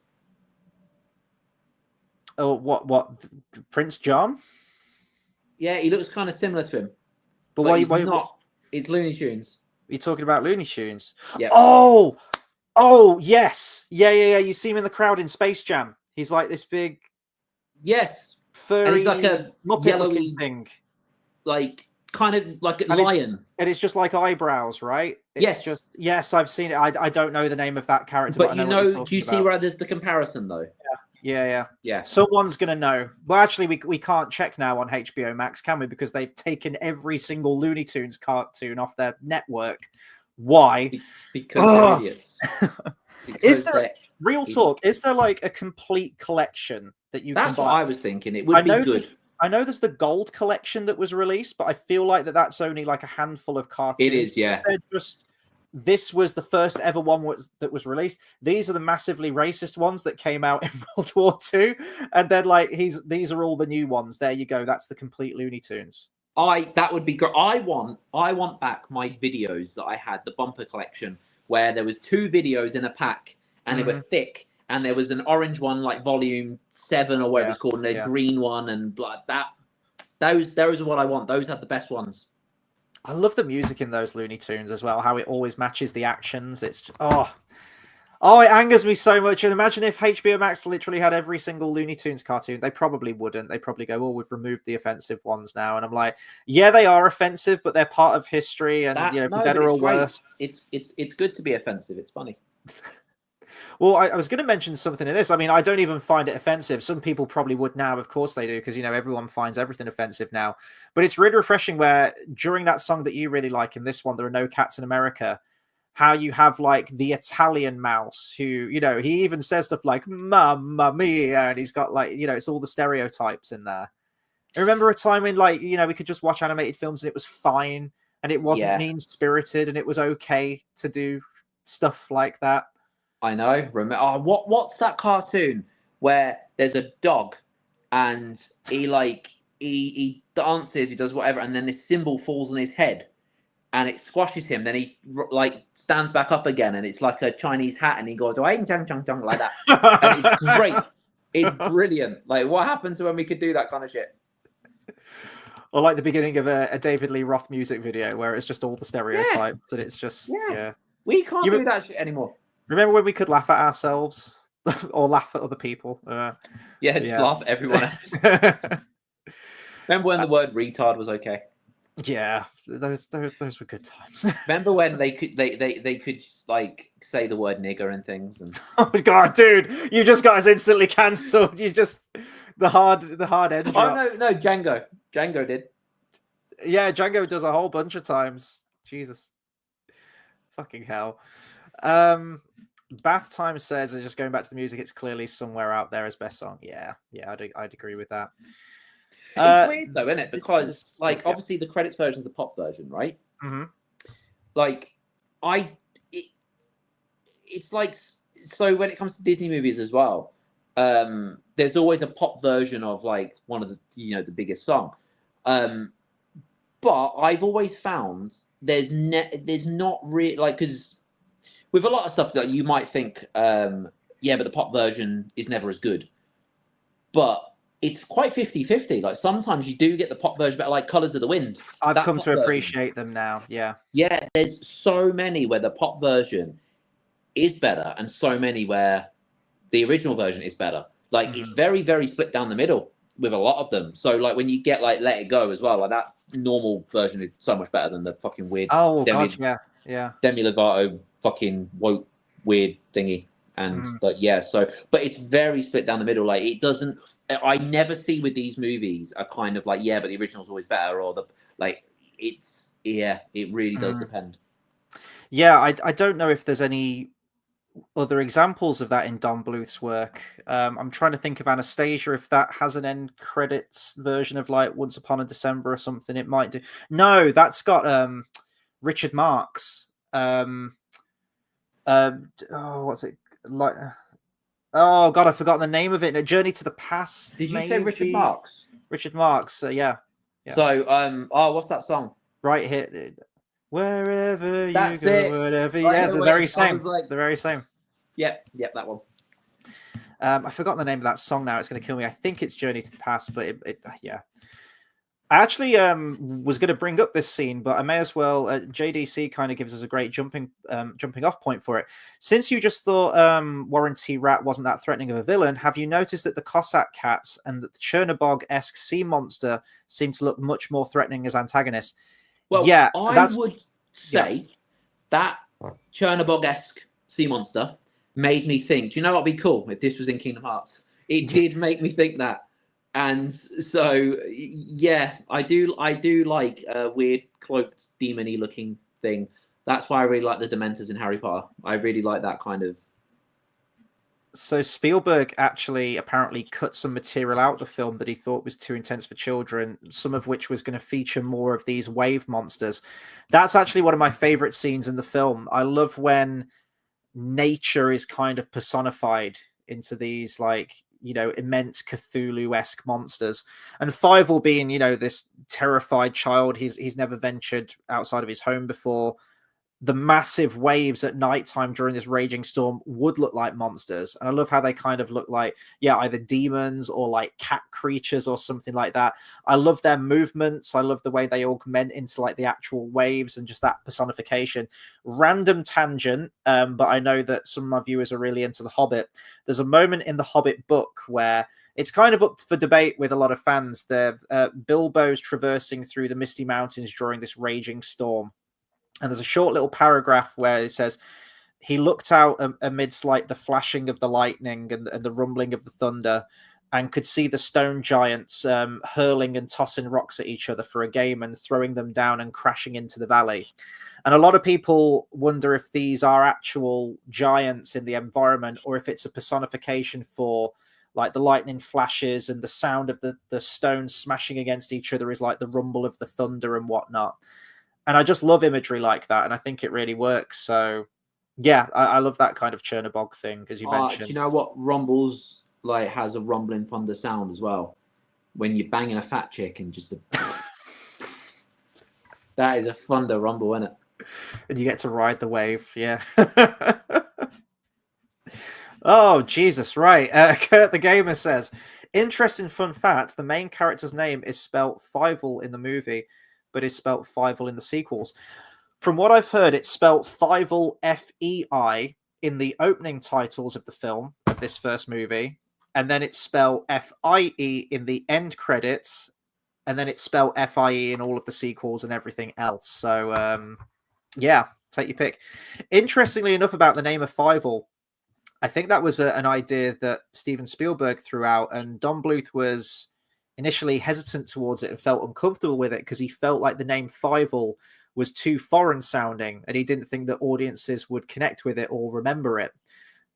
Oh, what? Prince John? Yeah, he looks kind of similar to him. But why not? It's Looney Tunes. You're talking about Looney Tunes? Yeah. Oh, yes. Yeah. You see him in the crowd in Space Jam. He's like this big... Yes. Furry, and he's like a yellowy thing. Like... kind of like a lion, and it's just like eyebrows, right? It's yes, I've seen it. I don't know the name of that character, but I know do you see where there's the comparison though? Yeah. Someone's gonna know. Well, actually, we can't check now on HBO Max, can we? Because they've taken every single Looney Tunes cartoon off their network. Why? Because they're idiots. Is there real talk? Is there like a complete collection that you? That's what I was thinking. It would be good. I know there's the gold collection that was released, but I feel like that's only like a handful of cartoons. It is, yeah. This was the first ever one that was released. These are the massively racist ones that came out in World War II, and then like these are all the new ones. There you go. That's the complete Looney Tunes. That would be great. I want back my videos that I had, the bumper collection, where there was 2 videos in a pack, and they were thick. And there was an orange one, like volume 7 or whatever it's called, and a green one, and like that. Those are what I want. Those are the best ones. I love the music in those Looney Tunes as well. How it always matches the actions. It's just, it angers me so much. And imagine if HBO Max literally had every single Looney Tunes cartoon. They probably wouldn't. They probably go, "Oh, we've removed the offensive ones now." And I'm like, yeah, they are offensive, but they're part of history, and for better or worse, it's good to be offensive. It's funny. Well, I was going to mention something in this. I mean, I don't even find it offensive. Some people probably would now. Of course they do, because, everyone finds everything offensive now. But it's really refreshing where during that song that you really like in this one, There Are No Cats in America, how you have like the Italian mouse who, he even says stuff like, "Mamma mia," and he's got like, it's all the stereotypes in there. I remember a time when like, we could just watch animated films and it was fine and it wasn't mean-spirited and it was okay to do stuff like that. I know. What's that cartoon where there's a dog and he dances, he does whatever, and then this cymbal falls on his head and it squashes him. Then he like stands back up again, and it's like a Chinese hat, and he goes like that. And it's great. It's brilliant. Like, what happened to when we could do that kind of shit? Or like the beginning of a David Lee Roth music video where it's just all the stereotypes and it's just We can't do that shit anymore. Remember when we could laugh at ourselves or laugh at other people? Laugh at everyone else. Remember when the word retard was okay? Yeah, those were good times. Remember when they could like say the word nigger and things? And... Oh my god, dude, you just got us instantly cancelled. You just the hard end. Oh no, Django did. Yeah, Django does a whole bunch of times. Jesus. Fucking hell. Bath Time says, just going back to the music, it's clearly Somewhere Out There as best song. Yeah, I'd agree with that. It's weird though, isn't it? Because obviously the credits version is the pop version, right? Mm-hmm. Like, it's like, so when it comes to Disney movies as well, there's always a pop version of like one of the the biggest song. But I've always found there's not really like, because with a lot of stuff that you might think, yeah, but the pop version is never as good. But it's quite 50-50. Like sometimes you do get the pop version better, like Colors of the Wind. I've come to appreciate them now. Yeah. Yeah, there's so many where the pop version is better and so many where the original version is better. Like it's very, very split down the middle with a lot of them. So like when you get like Let It Go as well, like that normal version is so much better than the fucking weird Demi Lovato fucking woke weird thingy. And but it's very split down the middle. Like it doesn't, I never see with these movies a kind of like, yeah, but the original's always better, or the like it really does depend. Yeah, I don't know if there's any other examples of that in Don Bluth's work. I'm trying to think of Anastasia, if that has an end credits version of like Once Upon a December or something. It might do. No, that's got Richard Marx. What's it like? Oh God, I've forgotten the name of it. A Journey to the Past. Did you say Richard Marx? Richard Marx. Yeah. So what's that song? Right here. Wherever you That's go, it. whatever. Yeah, the very same. Like, the very same. Yep, that one. I've forgotten the name of that song now. It's going to kill me. I think it's Journey to the Past, but yeah. I actually was going to bring up this scene, but I may as well. JDC kind of gives us a great jumping off point for it. Since you just thought Warren T. Rat wasn't that threatening of a villain, have you noticed that the Cossack cats and the Chernobog-esque sea monster seem to look much more threatening as antagonists? Well, yeah, I would say that Chernobog-esque sea monster made me think, do you know what would be cool if this was in Kingdom Hearts? It did make me think that. And so, yeah, I do like a weird cloaked demon-y looking thing. That's why I really like the Dementors in Harry Potter. I really like that kind of. So Spielberg actually apparently cut some material out of the film that he thought was too intense for children, some of which was going to feature more of these wave monsters. That's actually one of my favorite scenes in the film. I love when nature is kind of personified into these like, immense Cthulhu-esque monsters. And Fievel being, this terrified child, he's never ventured outside of his home before. The massive waves at nighttime during this raging storm would look like monsters. And I love how they kind of look like, either demons or like cat creatures or something like that. I love their movements. I love the way they augment into like the actual waves and just that personification. Random tangent, but I know that some of my viewers are really into The Hobbit. There's a moment in the Hobbit book where it's kind of up for debate with a lot of fans. Bilbo's traversing through the Misty Mountains during this raging storm. And there's a short little paragraph where it says, he looked out amidst like the flashing of the lightning and the rumbling of the thunder and could see the stone giants hurling and tossing rocks at each other for a game and throwing them down and crashing into the valley. And a lot of people wonder if these are actual giants in the environment or if it's a personification for like the lightning flashes and the sound of the stones smashing against each other is like the rumble of the thunder and whatnot. And I just love imagery like that, and I think it really works. So, yeah, I love that kind of Chernobog thing, as you mentioned. Do you know what rumbles like has a rumbling thunder sound as well? When you're banging a fat chick and just that is a thunder rumble, isn't it? And you get to ride the wave, yeah. Oh, Jesus, right. Kurt the Gamer says, interesting fun fact, the main character's name is spelt Fievel in the movie, but is spelt Fievel in the sequels. From what I've heard, it's spelt Fievel, F-E-I, in the opening titles of the film, of this first movie, and then it's spelled F-I-E in the end credits, and then it's spelled F-I-E in all of the sequels and everything else. So, yeah, take your pick. Interestingly enough about the name of Fievel, I think that was an idea that Steven Spielberg threw out, and Don Bluth was initially hesitant towards it and felt uncomfortable with it because he felt like the name Fievel was too foreign sounding and he didn't think that audiences would connect with it or remember it.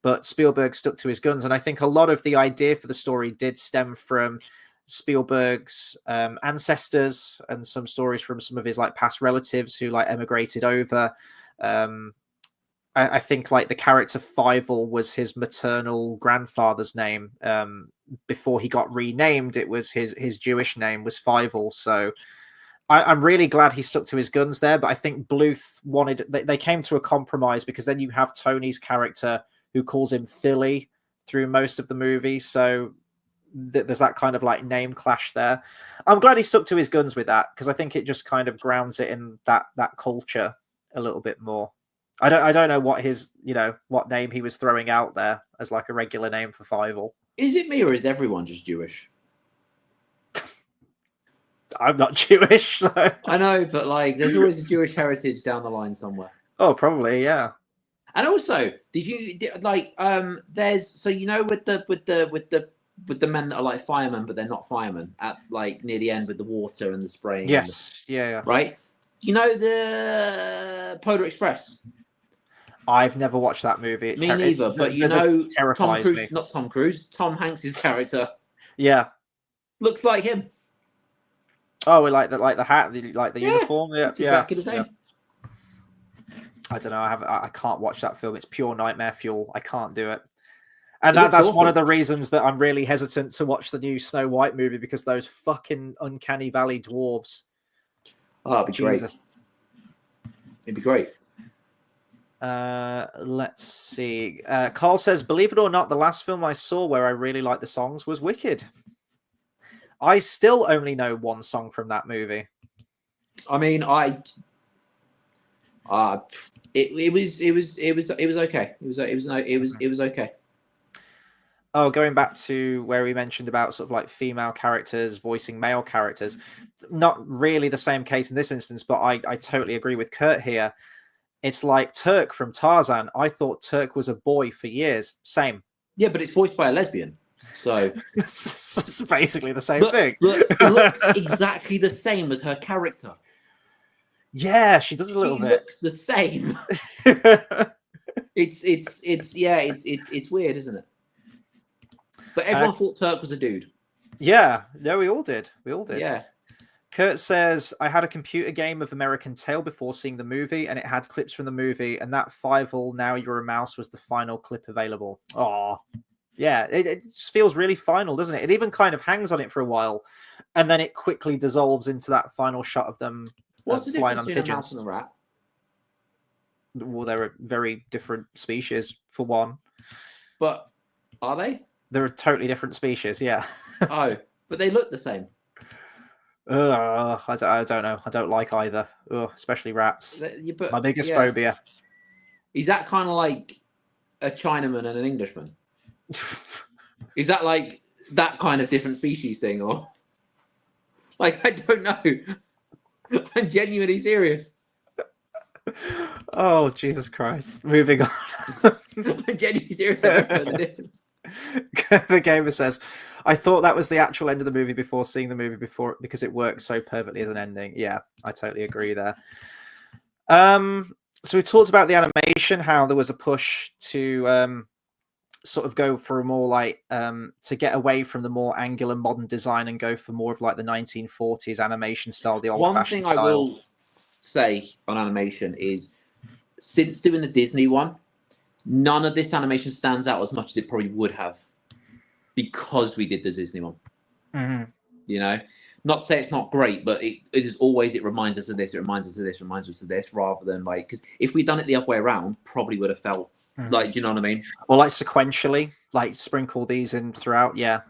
But Spielberg stuck to his guns, and I think a lot of the idea for the story did stem from Spielberg's ancestors and some stories from some of his like past relatives who like emigrated over. I think like the character Fievel was his maternal grandfather's name. Before he got renamed, it was his Jewish name was Fievel. So I'm really glad he stuck to his guns there. But I think Bluth they came to a compromise, because then you have Tony's character who calls him Philly through most of the movie. So there's that kind of like name clash there. I'm glad he stuck to his guns with that, because I think it just kind of grounds it in that culture a little bit more. I don't know what his, what name he was throwing out there as like a regular name for Fievel. Is it me, or is everyone just Jewish? I'm not Jewish. So. I know, but like, there's always a Jewish heritage down the line somewhere. Oh, probably, yeah. And also, there's, so with the men that are like firemen, but they're not firemen, at like near the end with the water and the spraying. Yes, yeah. Right. The Polar Express. I've never watched that movie. Me neither, but Tom Cruise, not Tom Cruise, Tom Hanks' character. Yeah, looks like him. Oh, we like the hat, the uniform. Yeah, it's exactly the same. Yeah. I don't know. I can't watch that film. It's pure nightmare fuel. I can't do it. And that's one of the reasons that I'm really hesitant to watch the new Snow White movie, because those fucking Uncanny Valley dwarves. Oh, it'd be great. It'd be great. Let's see. Carl says, believe it or not, the last film I saw where I really liked the songs was Wicked. I still only know one song from that movie. I mean, it was okay. It was okay. Oh, going back to where we mentioned about sort of like female characters voicing male characters, not really the same case in this instance, but I totally agree with Kurt here. It's like Turk from Tarzan. I thought Turk was a boy for years. Same. Yeah, but it's voiced by a lesbian. So it's basically the same thing. It looks exactly the same as her character. Yeah, she does a little bit. Looks the same. It's weird, isn't it? But everyone thought Turk was a dude. Yeah, no, we all did. Yeah. Kurt says, I had a computer game of American Tail before seeing the movie, and it had clips from the movie, and that Fievel, Now You're a Mouse, was the final clip available. Oh, yeah, it just feels really final, doesn't it? It even kind of hangs on it for a while, and then it quickly dissolves into that final shot of them flying on the pigeons. A mouse and a rat? Well, they're very different species, for one. But are they? They're a totally different species, yeah. Oh, but they look the same. I don't know. I don't like either. Especially rats. But, my biggest phobia. Is that kind of like a Chinaman and an Englishman? Is that like that kind of different species thing, or like, I don't know. I'm genuinely serious. Oh, Jesus Christ. Moving on. I'm genuinely serious. I don't know the difference. The gamer says, I thought that was the actual end of the movie before seeing the movie before, because it works so perfectly as an ending. Yeah, I totally agree there. So we talked about the animation, how there was a push to sort of go for a more like to get away from the more angular modern design and go for more of like the 1940s animation style, the old-fashioned style. One thing I will say on animation is, since doing the Disney one, none of this animation stands out as much as it probably would have, because we did the Disney one. Mm-hmm. Not to say it's not great, but it is always, it reminds us of this, it reminds us of this, reminds us of this, rather than like, because if we'd done it the other way around, probably would have felt like, you know what I mean? Or like sequentially, like sprinkle these in throughout. Yeah.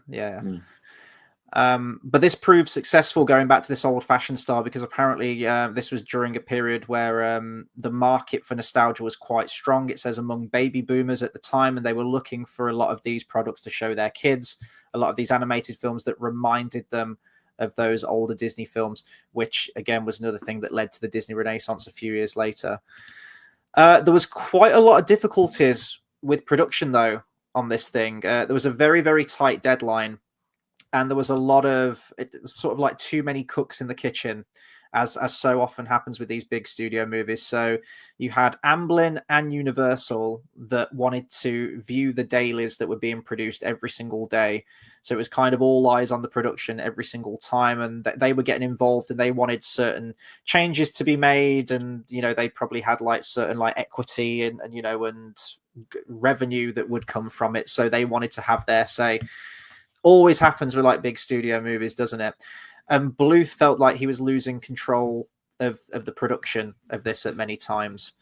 But this proved successful going back to this old-fashioned style, because apparently this was during a period where the market for nostalgia was quite strong. It says among baby boomers at the time, and they were looking for a lot of these products to show their kids, a lot of these animated films that reminded them of those older Disney films, which again was another thing that led to the Disney Renaissance a few years later. There was quite a lot of difficulties with production, though, on this thing. There was a very, very tight deadline. and there was a lot of sort of like too many cooks in the kitchen, as so often happens with these big studio movies. So you had Amblin and Universal that wanted to view the dailies that were being produced every single day. So it was kind of all eyes on the production every single time, and they were getting involved, and they wanted certain changes to be made, and they probably had like certain like equity and and revenue that would come from it. So they wanted to have their say. Always happens with like big studio movies, doesn't it? And Bluth felt like he was losing control of the production of this at many times.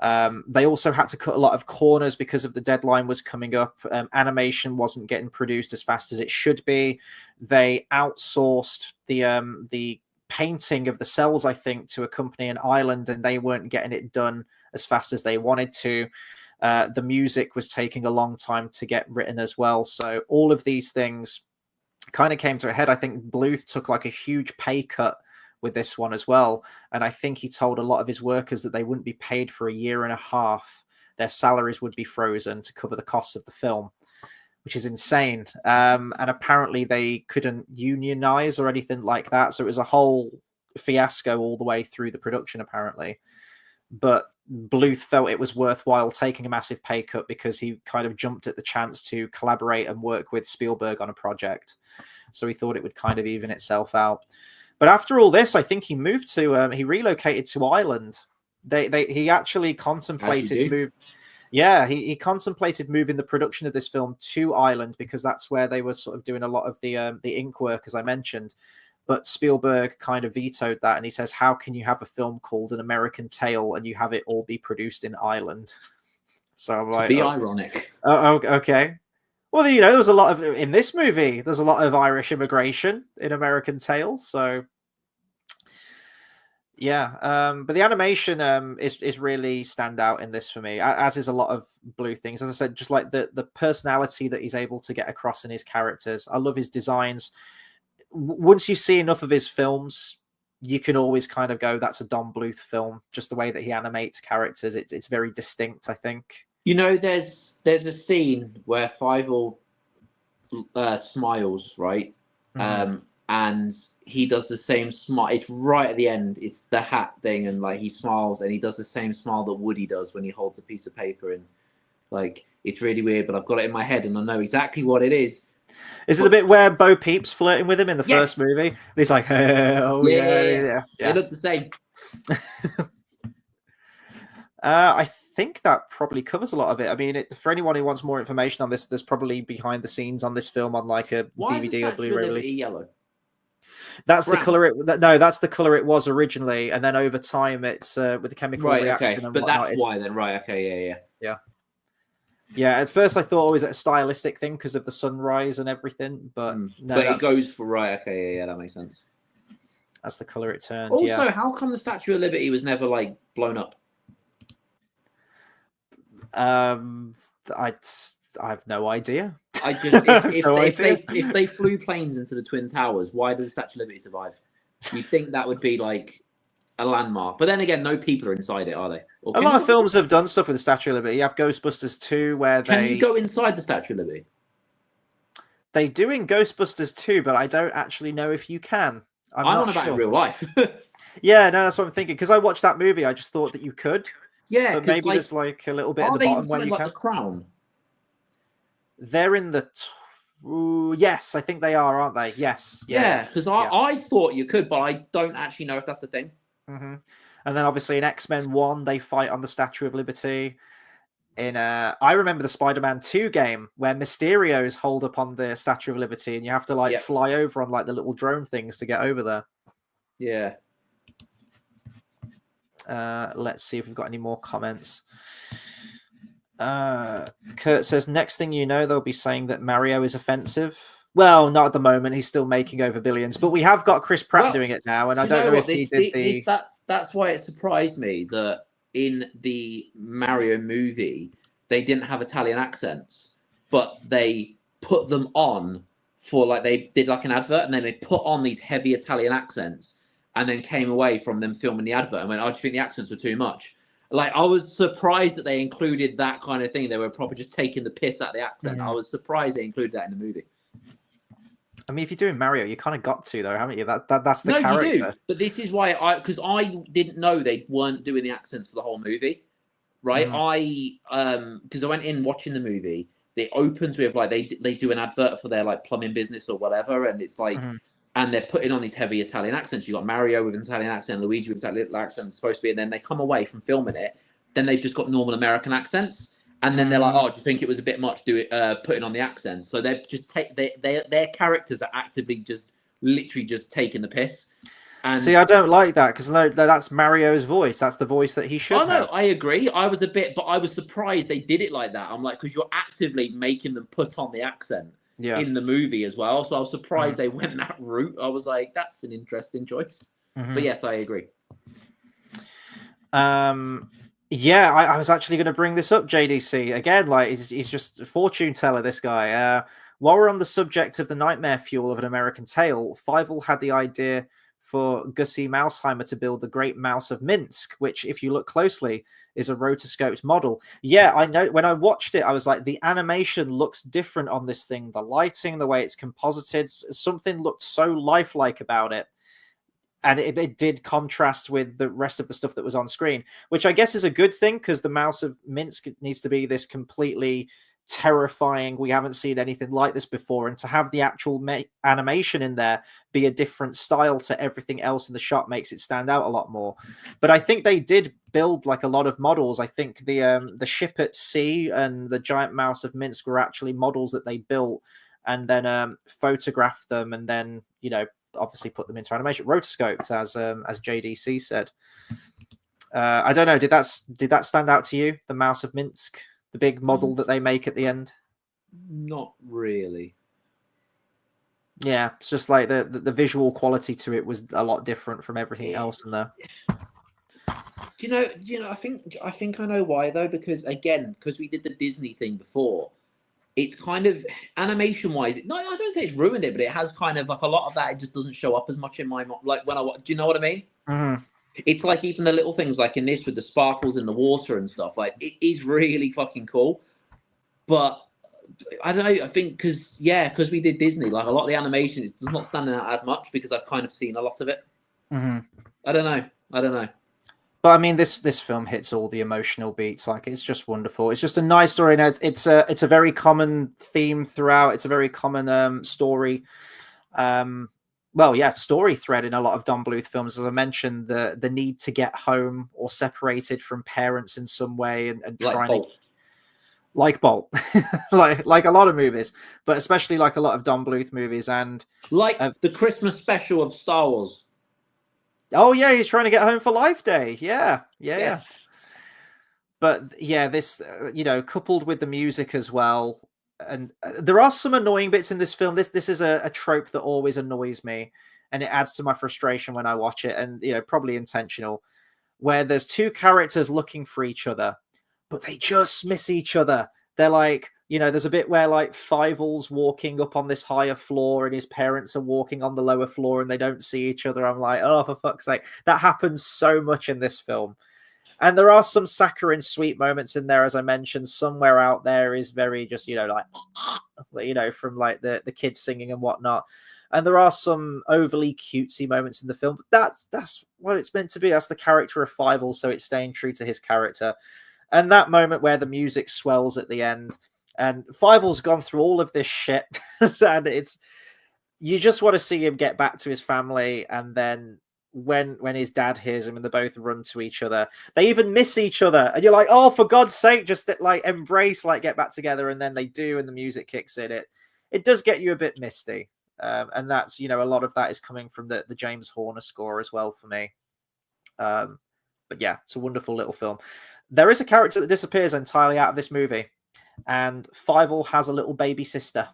They also had to cut a lot of corners because of the deadline was coming up. Animation wasn't getting produced as fast as it should be. They outsourced the painting of the cells, I think, to a company in Ireland, and they weren't getting it done as fast as they wanted to. The music was taking a long time to get written as well. So all of these things kind of came to a head. I think Bluth took like a huge pay cut with this one as well. And I think he told a lot of his workers that they wouldn't be paid for a year and a half. Their salaries would be frozen to cover the costs of the film, which is insane. And apparently they couldn't unionize or anything like that. So it was a whole fiasco all the way through the production, apparently. But Bluth felt it was worthwhile taking a massive pay cut because he kind of jumped at the chance to collaborate and work with Spielberg on a project. So he thought it would kind of even itself out. But after all this, I think he moved to, he relocated to Ireland. He actually contemplated he contemplated moving the production of this film to Ireland because that's where they were sort of doing a lot of the ink work, as I mentioned. But Spielberg kind of vetoed that, and he says, how can you have a film called An American Tale and you have it all be produced in Ireland? So I'm like... ironic. Okay. Well, there was a lot of... In this movie, there's a lot of Irish immigration in American Tale, so... Yeah, but the animation is really stand out in this for me, as is a lot of Blue things. As I said, just like the personality that he's able to get across in his characters. I love his designs. Once you see enough of his films, you can always kind of go, that's a Don Bluth film. Just the way that he animates characters, it's very distinct, I think. There's a scene where Fievel smiles, right? Mm-hmm. And he does the same smile. It's right at the end. It's the hat thing, and like he smiles, and he does the same smile that Woody does when he holds a piece of paper. And like it's really weird, but I've got it in my head, and I know exactly what it is. Is it the bit where Bo Peep's flirting with him in the first movie? And he's like, oh, yeah. They look the same. I think that probably covers a lot of it. I mean, for anyone who wants more information on this, there's probably behind the scenes on this film on like a DVD or Blu-ray release. Yellow? That's brown. The color. That's the color it was originally, and then over time, it's with the chemical reaction. Okay, but whatnot, that's why then, right? Okay, yeah. At first I thought it was a stylistic thing because of the sunrise and everything, but it goes for Okay, that makes sense. That's the color it turned. Also, how come the Statue of Liberty was never like blown up? I have no idea. I just if they flew planes into the Twin Towers, why does the Statue of Liberty survive? You'd think that would be like a landmark, but then again, no people are inside it, are they? A lot of films have done stuff with the Statue of Liberty. You have Ghostbusters 2, where can you go inside the Statue of Liberty? They do in Ghostbusters 2, but I don't actually know if you can. I'm not about in real life. Yeah, no, that's what I'm thinking. Because I watched that movie, I just thought that you could. Yeah, but maybe there's like a little bit at the bottom where you can. The Crown? They're in the. Yes, I think they are, aren't they? Yes. Yeah, because I thought you could, but I don't actually know if that's the thing. Mm-hmm. And then obviously in X-Men 1, they fight on the Statue of Liberty. I remember the Spider-Man 2 game where Mysterio's hold up on the Statue of Liberty, and you have to fly over on like the little drone things to get over there. Yeah. Let's see if we've got any more comments. Kurt says, next thing you know, they'll be saying that Mario is offensive. Well, not at the moment. He's still making over billions. But we have got Chris Pratt doing it now, and I don't know if he did That's why it surprised me that in the Mario movie, they didn't have Italian accents, but they put them on for like they did like an advert, and then they put on these heavy Italian accents, and then came away from them filming the advert and went, "Oh, do you think the accents were too much?" Like I was surprised that they included that kind of thing. They were probably just taking the piss out of the accent. I was surprised they included that in the movie. I mean, if you're doing Mario, you kind of got to, though, haven't you? That's the character. You do. But this is why because I didn't know they weren't doing the accents for the whole movie, right? Because I went in watching the movie. It opens with like they do an advert for their like plumbing business or whatever, and it's like, and they're putting on these heavy Italian accents. You got Mario with an Italian accent, Luigi with an Italian accent, supposed to be, and then they come away from filming it, then they've just got normal American accents, and then they're like, oh, do you think it was a bit much putting on the accents? So they're just their characters are actively just literally just taking the piss. And see, I don't like that because no, that's Mario's voice. That's the voice that he should have. No, I agree. I was surprised they did it like that. I'm like, because you're actively making them put on the accent in the movie as well. So I was surprised they went that route. I was like, that's an interesting choice. But yes, I agree. Yeah, I was actually going to bring this up, JDC. Again, like, he's just a fortune teller, this guy. While we're on the subject of the nightmare fuel of An American Tail, Fievel had the idea for Gussie Mausheimer to build the Great Mouse of Minsk, which, if you look closely, is a rotoscoped model. Yeah, I know. When I watched it, I was like, the animation looks different on this thing. The lighting, the way it's composited, something looked so lifelike about it. And it did contrast with the rest of the stuff that was on screen, which I guess is a good thing, because the Mouse of Minsk needs to be this completely terrifying, we haven't seen anything like this before, and to have the actual animation in there be a different style to everything else in the shot makes it stand out a lot more. But I think they did build like a lot of models. I think the ship at sea and the giant Mouse of Minsk were actually models that they built and then photographed them, and then, you know, obviously put them into animation, rotoscoped, as JDC said. I don't know, did that stand out to you, the Mouse of Minsk, the big model that they make at the end? Not really. Yeah, it's just like the visual quality to it was a lot different from everything else in there. Do you know? I think I know why though, because we did the Disney thing before. It's kind of animation wise. No, I don't say it's ruined it, but it has kind of like a lot of that. It just doesn't show up as much in my like when I watch. Do you know what I mean? Mm-hmm. It's like even the little things like in this with the sparkles in the water and stuff. Like it is really fucking cool. But I don't know. I think because we did Disney, like a lot of the animation does not stand out as much because I've kind of seen a lot of it. Mm-hmm. I don't know. But I mean, this film hits all the emotional beats. Like, it's just wonderful. It's just a nice story, and it's a very common theme throughout. It's a very common story. Story thread in a lot of Don Bluth films, as I mentioned, the need to get home or separated from parents in some way, and like trying Bolt. to, like Bolt, like a lot of movies, but especially like a lot of Don Bluth movies, and like the Christmas special of Star Wars. Oh yeah, he's trying to get home for Life Day. Yeah. But yeah, this coupled with the music as well. And there are some annoying bits in this film. This is a trope that always annoys me, and it adds to my frustration when I watch it, and probably intentional, where there's two characters looking for each other, but they just miss each other. They're like, there's a bit where like Fievel's walking up on this higher floor and his parents are walking on the lower floor and they don't see each other. I'm like, oh, for fuck's sake. That happens so much in this film. And there are some saccharine sweet moments in there, as I mentioned. Somewhere out there is very just, from like the kids singing and whatnot. And there are some overly cutesy moments in the film. But that's what it's meant to be. That's the character of Fievel, so it's staying true to his character. And that moment where the music swells at the end, and Fievel's gone through all of this shit, and you just want to see him get back to his family, and then when his dad hears him and they both run to each other, they even miss each other, and you're like, oh, for God's sake, just like embrace, like get back together, and then they do, and the music kicks in. It does get you a bit misty, and that's a lot of that is coming from the James Horner score as well for me. But yeah, it's a wonderful little film. There is a character that disappears entirely out of this movie, and Fievel has a little baby sister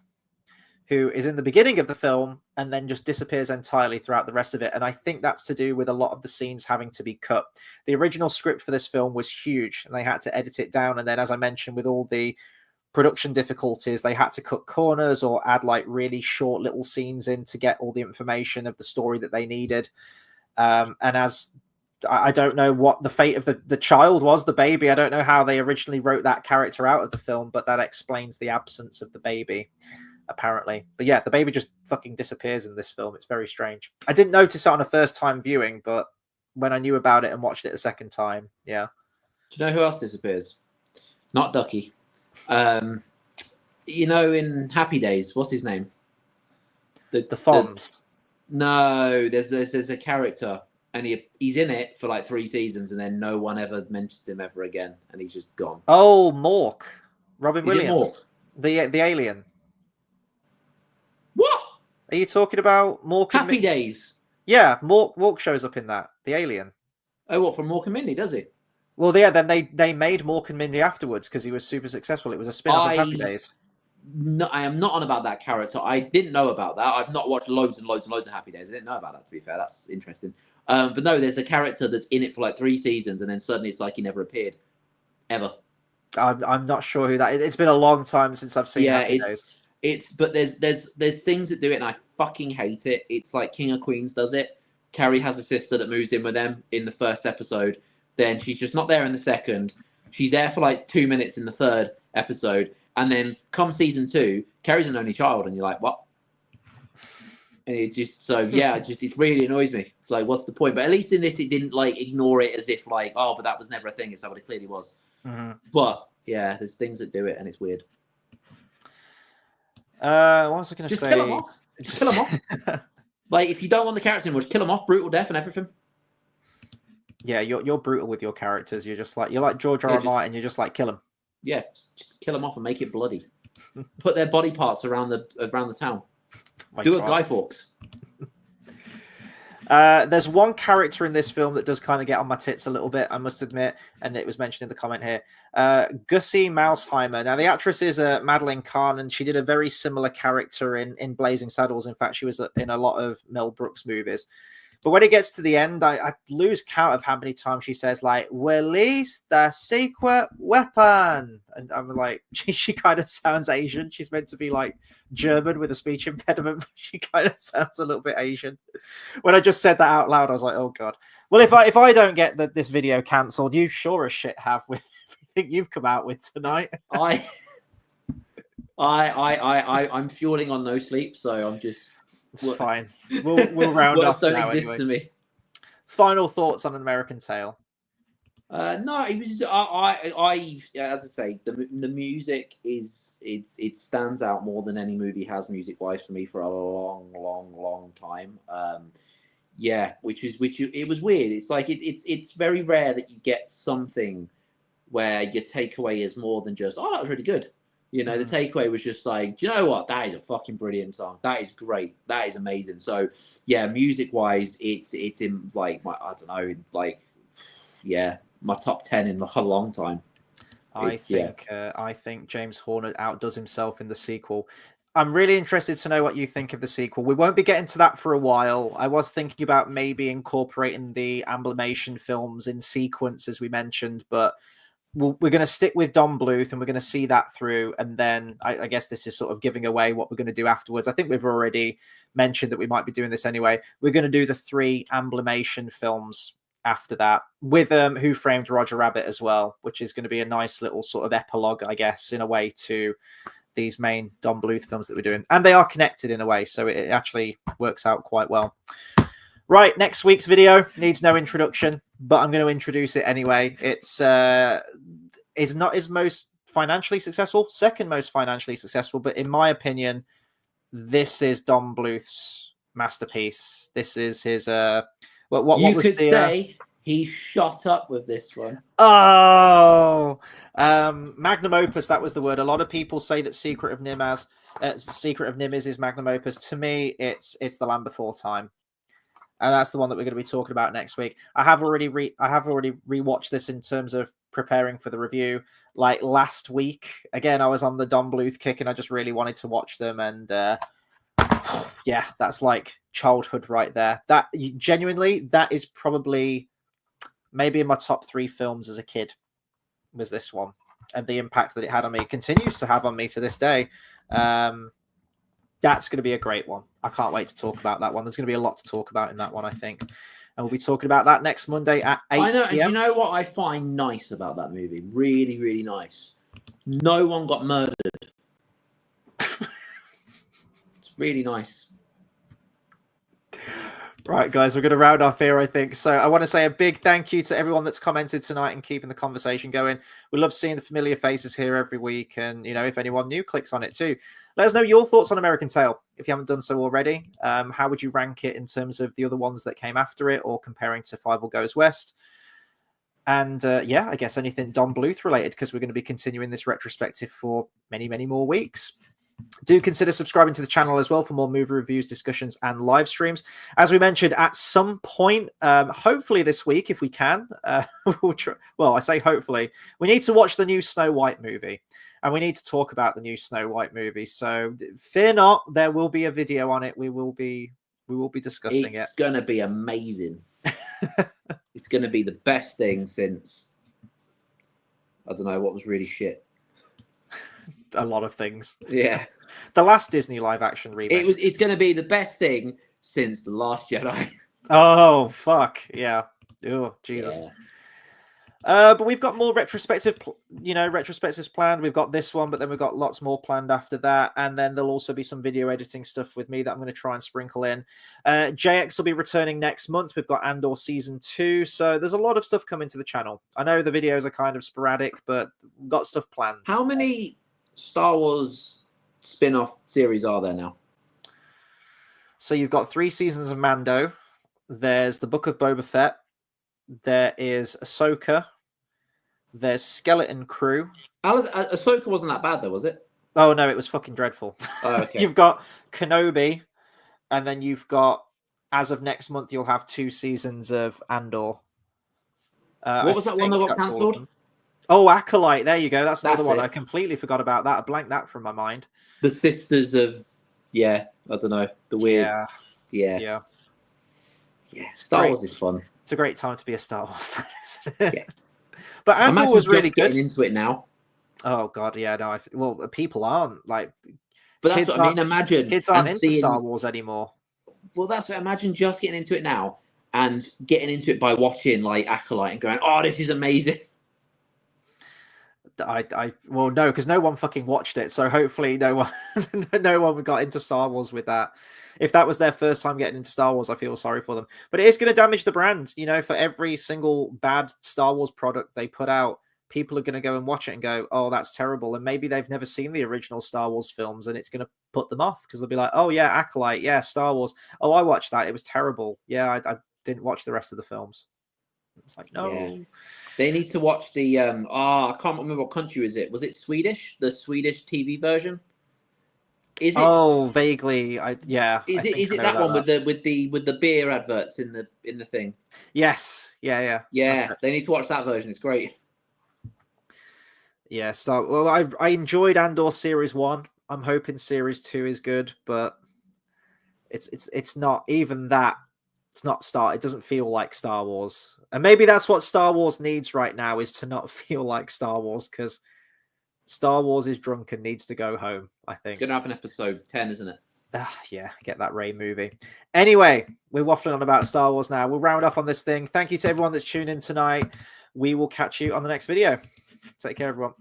who is in the beginning of the film and then just disappears entirely throughout the rest of it. And I think that's to do with a lot of the scenes having to be cut. The original script for this film was huge, and they had to edit it down. And then, as I mentioned, with all the production difficulties, they had to cut corners or add like really short little scenes in to get all the information of the story that they needed. And as I don't know what the fate of the child was, the baby. I don't know how they originally wrote that character out of the film, but that explains the absence of the baby. apparently. But yeah, the baby just fucking disappears in this film. It's very strange. I didn't notice it on a first time viewing, but when I knew about it and watched it a second time, yeah. Do you know who else disappears? Not Ducky. You know, in Happy Days, what's his name? The Fonz. No, there's a character, and he's in it for like 3 seasons, and then no one ever mentions him ever again, and he's just gone. Oh, Mork. Robin Is Williams. Mork? The alien. What? Are you talking about Mork? Happy Days. Yeah, Mork shows up in that. The alien. Oh, what, from Mork and Mindy, does he? Well, yeah, then they made Mork and Mindy afterwards because he was super successful. It was a spin-off of Happy Days. No, I am not on about that character. I didn't know about that. I've not watched loads and loads and loads of Happy Days. I didn't know about that, to be fair. That's interesting. But no, there's a character that's in it for like 3 seasons, and then suddenly it's like he never appeared. Ever. I'm not sure who that is. It's been a long time since I've seen Happy Days. But there's things that do it, and I fucking hate it. It's like King of Queens does it. Carrie has a sister that moves in with them in the first episode. Then she's just not there in the second. She's there for like 2 minutes in the third episode. And then come season 2, Carrie's an only child. And you're like, what? And it just, so yeah, it really annoys me. It's like, what's the point? But at least in this, it didn't like ignore it as if like, oh, but that was never a thing. It's what it clearly was. Mm-hmm. But yeah, there's things that do it, and it's weird. What was I going to say? Kill them off. Just kill them off. Like, if you don't want the character anymore, just kill them off. Brutal death and everything. Yeah, you're brutal with your characters. You're like George R. R. Martin. You're just like, kill them. Yeah, just kill them off and make it bloody. Put their body parts around the town. Do a Guy Fawkes. There's one character in this film that does kind of get on my tits a little bit, I must admit, and it was mentioned in the comment here. Gussie Mausheimer. Now, the actress is Madeline Kahn, and she did a very similar character in Blazing Saddles. In fact, she was in a lot of Mel Brooks movies. But when it gets to the end, I lose count of how many times she says, like, release the secret weapon. And I'm like, she kind of sounds Asian. She's meant to be like German with a speech impediment, but she kind of sounds a little bit Asian. When I just said that out loud, I was like, oh, God. Well, if I don't get this video cancelled, you sure as shit have with everything you've come out with tonight. I'm fueling on no sleep, so I'm just... It's fine. We'll round off don't now exist anyway. To me. Final thoughts on An American Tail? No, it was. I as I say, the music it stands out more than any movie has music wise for me for a long time. Yeah, it was weird. It's like it's very rare that you get something where your takeaway is more than just, oh, that was really good. You know, the takeaway was just like, do you know what? That is a fucking brilliant song. That is great. That is amazing. So, yeah, music-wise, it's in, like, I don't know, like, yeah, my top 10 in a long time. I think James Horner outdoes himself in the sequel. I'm really interested to know what you think of the sequel. We won't be getting to that for a while. I was thinking about maybe incorporating the Amblimation films in sequence, as we mentioned, but... we're going to stick with Don Bluth and we're going to see that through. And then I guess this is sort of giving away what we're going to do afterwards. I think we've already mentioned that we might be doing this anyway. We're going to do the 3 Amblimation films after that with Who Framed Roger Rabbit as well, which is going to be a nice little sort of epilogue, I guess, in a way to these main Don Bluth films that we're doing. And they are connected in a way, so it actually works out quite well. Right, next week's video needs no introduction, but I'm going to introduce it anyway. It's not his most financially successful, second most financially successful, but in my opinion, this is Don Bluth's masterpiece. This is his what you was could the, say he shot up with this one. Oh, magnum opus, that was the word. A lot of people say that Secret of NIMH is his magnum opus. To me, it's The Land Before Time. And that's the one that we're going to be talking about next week. I have already rewatched this in terms of preparing for the review. Like last week, again, I was on the Don Bluth kick and I just really wanted to watch them. And yeah, that's like childhood right there. That genuinely, that is probably maybe in my top 3 films as a kid was this one. And the impact that it had on me continues to have on me to this day. That's going to be a great one. I can't wait to talk about that one. There's going to be a lot to talk about in that one, I think. And we'll be talking about that next Monday at 8 I know, PM. and do you know what I find nice about that movie? Really, really nice. No one got murdered. really nice. Right, guys, we're going to round off here, I think. So I want to say a big thank you to everyone that's commented tonight and keeping the conversation going. We love seeing the familiar faces here every week. And, you know, if anyone new clicks on it too, let us know your thoughts on American Tail. If you haven't done so already, how would you rank it in terms of the other ones that came after it or comparing to Five Will Goes West? And yeah, I guess anything Don Bluth related, because we're going to be continuing this retrospective for many, many more weeks. Do consider subscribing to the channel as well for more movie reviews, discussions, and live streams. As we mentioned, at some point, hopefully this week, if we can, we'll try, well, I say hopefully, we need to watch the new Snow White movie, and we need to talk about the new Snow White movie. So fear not, there will be a video on it. We will be discussing it. It's gonna be amazing. It's gonna be the best thing since, I don't know, what was really shit. A lot of things. Yeah. The last Disney live action remake. It's going to be the best thing since The Last Jedi. Oh, fuck. Yeah. Oh, Jesus. Yeah. But we've got more retrospectives planned. We've got this one, but then we've got lots more planned after that. And then there'll also be some video editing stuff with me that I'm going to try and sprinkle in. JX will be returning next month. We've got Andor Season 2. So there's a lot of stuff coming to the channel. I know the videos are kind of sporadic, but we've got stuff planned. How many Star Wars spin-off series are there now? So you've got 3 seasons of Mando. There's the Book of Boba Fett. There is Ahsoka. There's Skeleton Crew. Ahsoka wasn't that bad, though, was it? Oh, no, it was fucking dreadful. Oh, okay. You've got Kenobi, and then you've got, as of next month, you'll have 2 seasons of Andor. What was that one that got cancelled? Oh, Acolyte. There you go. That's another one. I completely forgot about that. I blanked that from my mind. The Sisters of, I don't know, the weird. Yeah. Star Wars is fun. It's a great time to be a Star Wars fan, isn't it? Yeah. But Andor was really good. Getting into it now. Oh God, yeah. No, well, people aren't like. But that's what I mean. Imagine kids aren't into Star Wars anymore. Well, that's what. Imagine just getting into it now and getting into it by watching like Acolyte and going, "Oh, this is amazing." Well, no, because no one fucking watched it. So hopefully no one got into Star Wars with that. If that was their first time getting into Star Wars, I feel sorry for them. But it is going to damage the brand. You know, for every single bad Star Wars product they put out, people are going to go and watch it and go, oh, that's terrible. And maybe they've never seen the original Star Wars films, and it's going to put them off because they'll be like, oh, yeah, Acolyte. Yeah, Star Wars. Oh, I watched that. It was terrible. Yeah, I didn't watch the rest of the films. It's like, no. Yeah. They need to watch the I can't remember what country was it. Was it Swedish? The Swedish TV version? Is it? Oh, vaguely. Is it that one with the beer adverts in the thing? Yes. Yeah. Yeah, they need to watch that version. It's great. Yeah, so well, I enjoyed Andor Series 1. I'm hoping Series 2 is good, but it's not even that. It's not It doesn't feel like Star Wars. And maybe that's what Star Wars needs right now, is to not feel like Star Wars, because Star Wars is drunk and needs to go home, I think. It's going to have an episode 10, isn't it? Yeah, get that Rey movie. Anyway, we're waffling on about Star Wars now. We'll round off on this thing. Thank you to everyone that's tuned in tonight. We will catch you on the next video. Take care, everyone.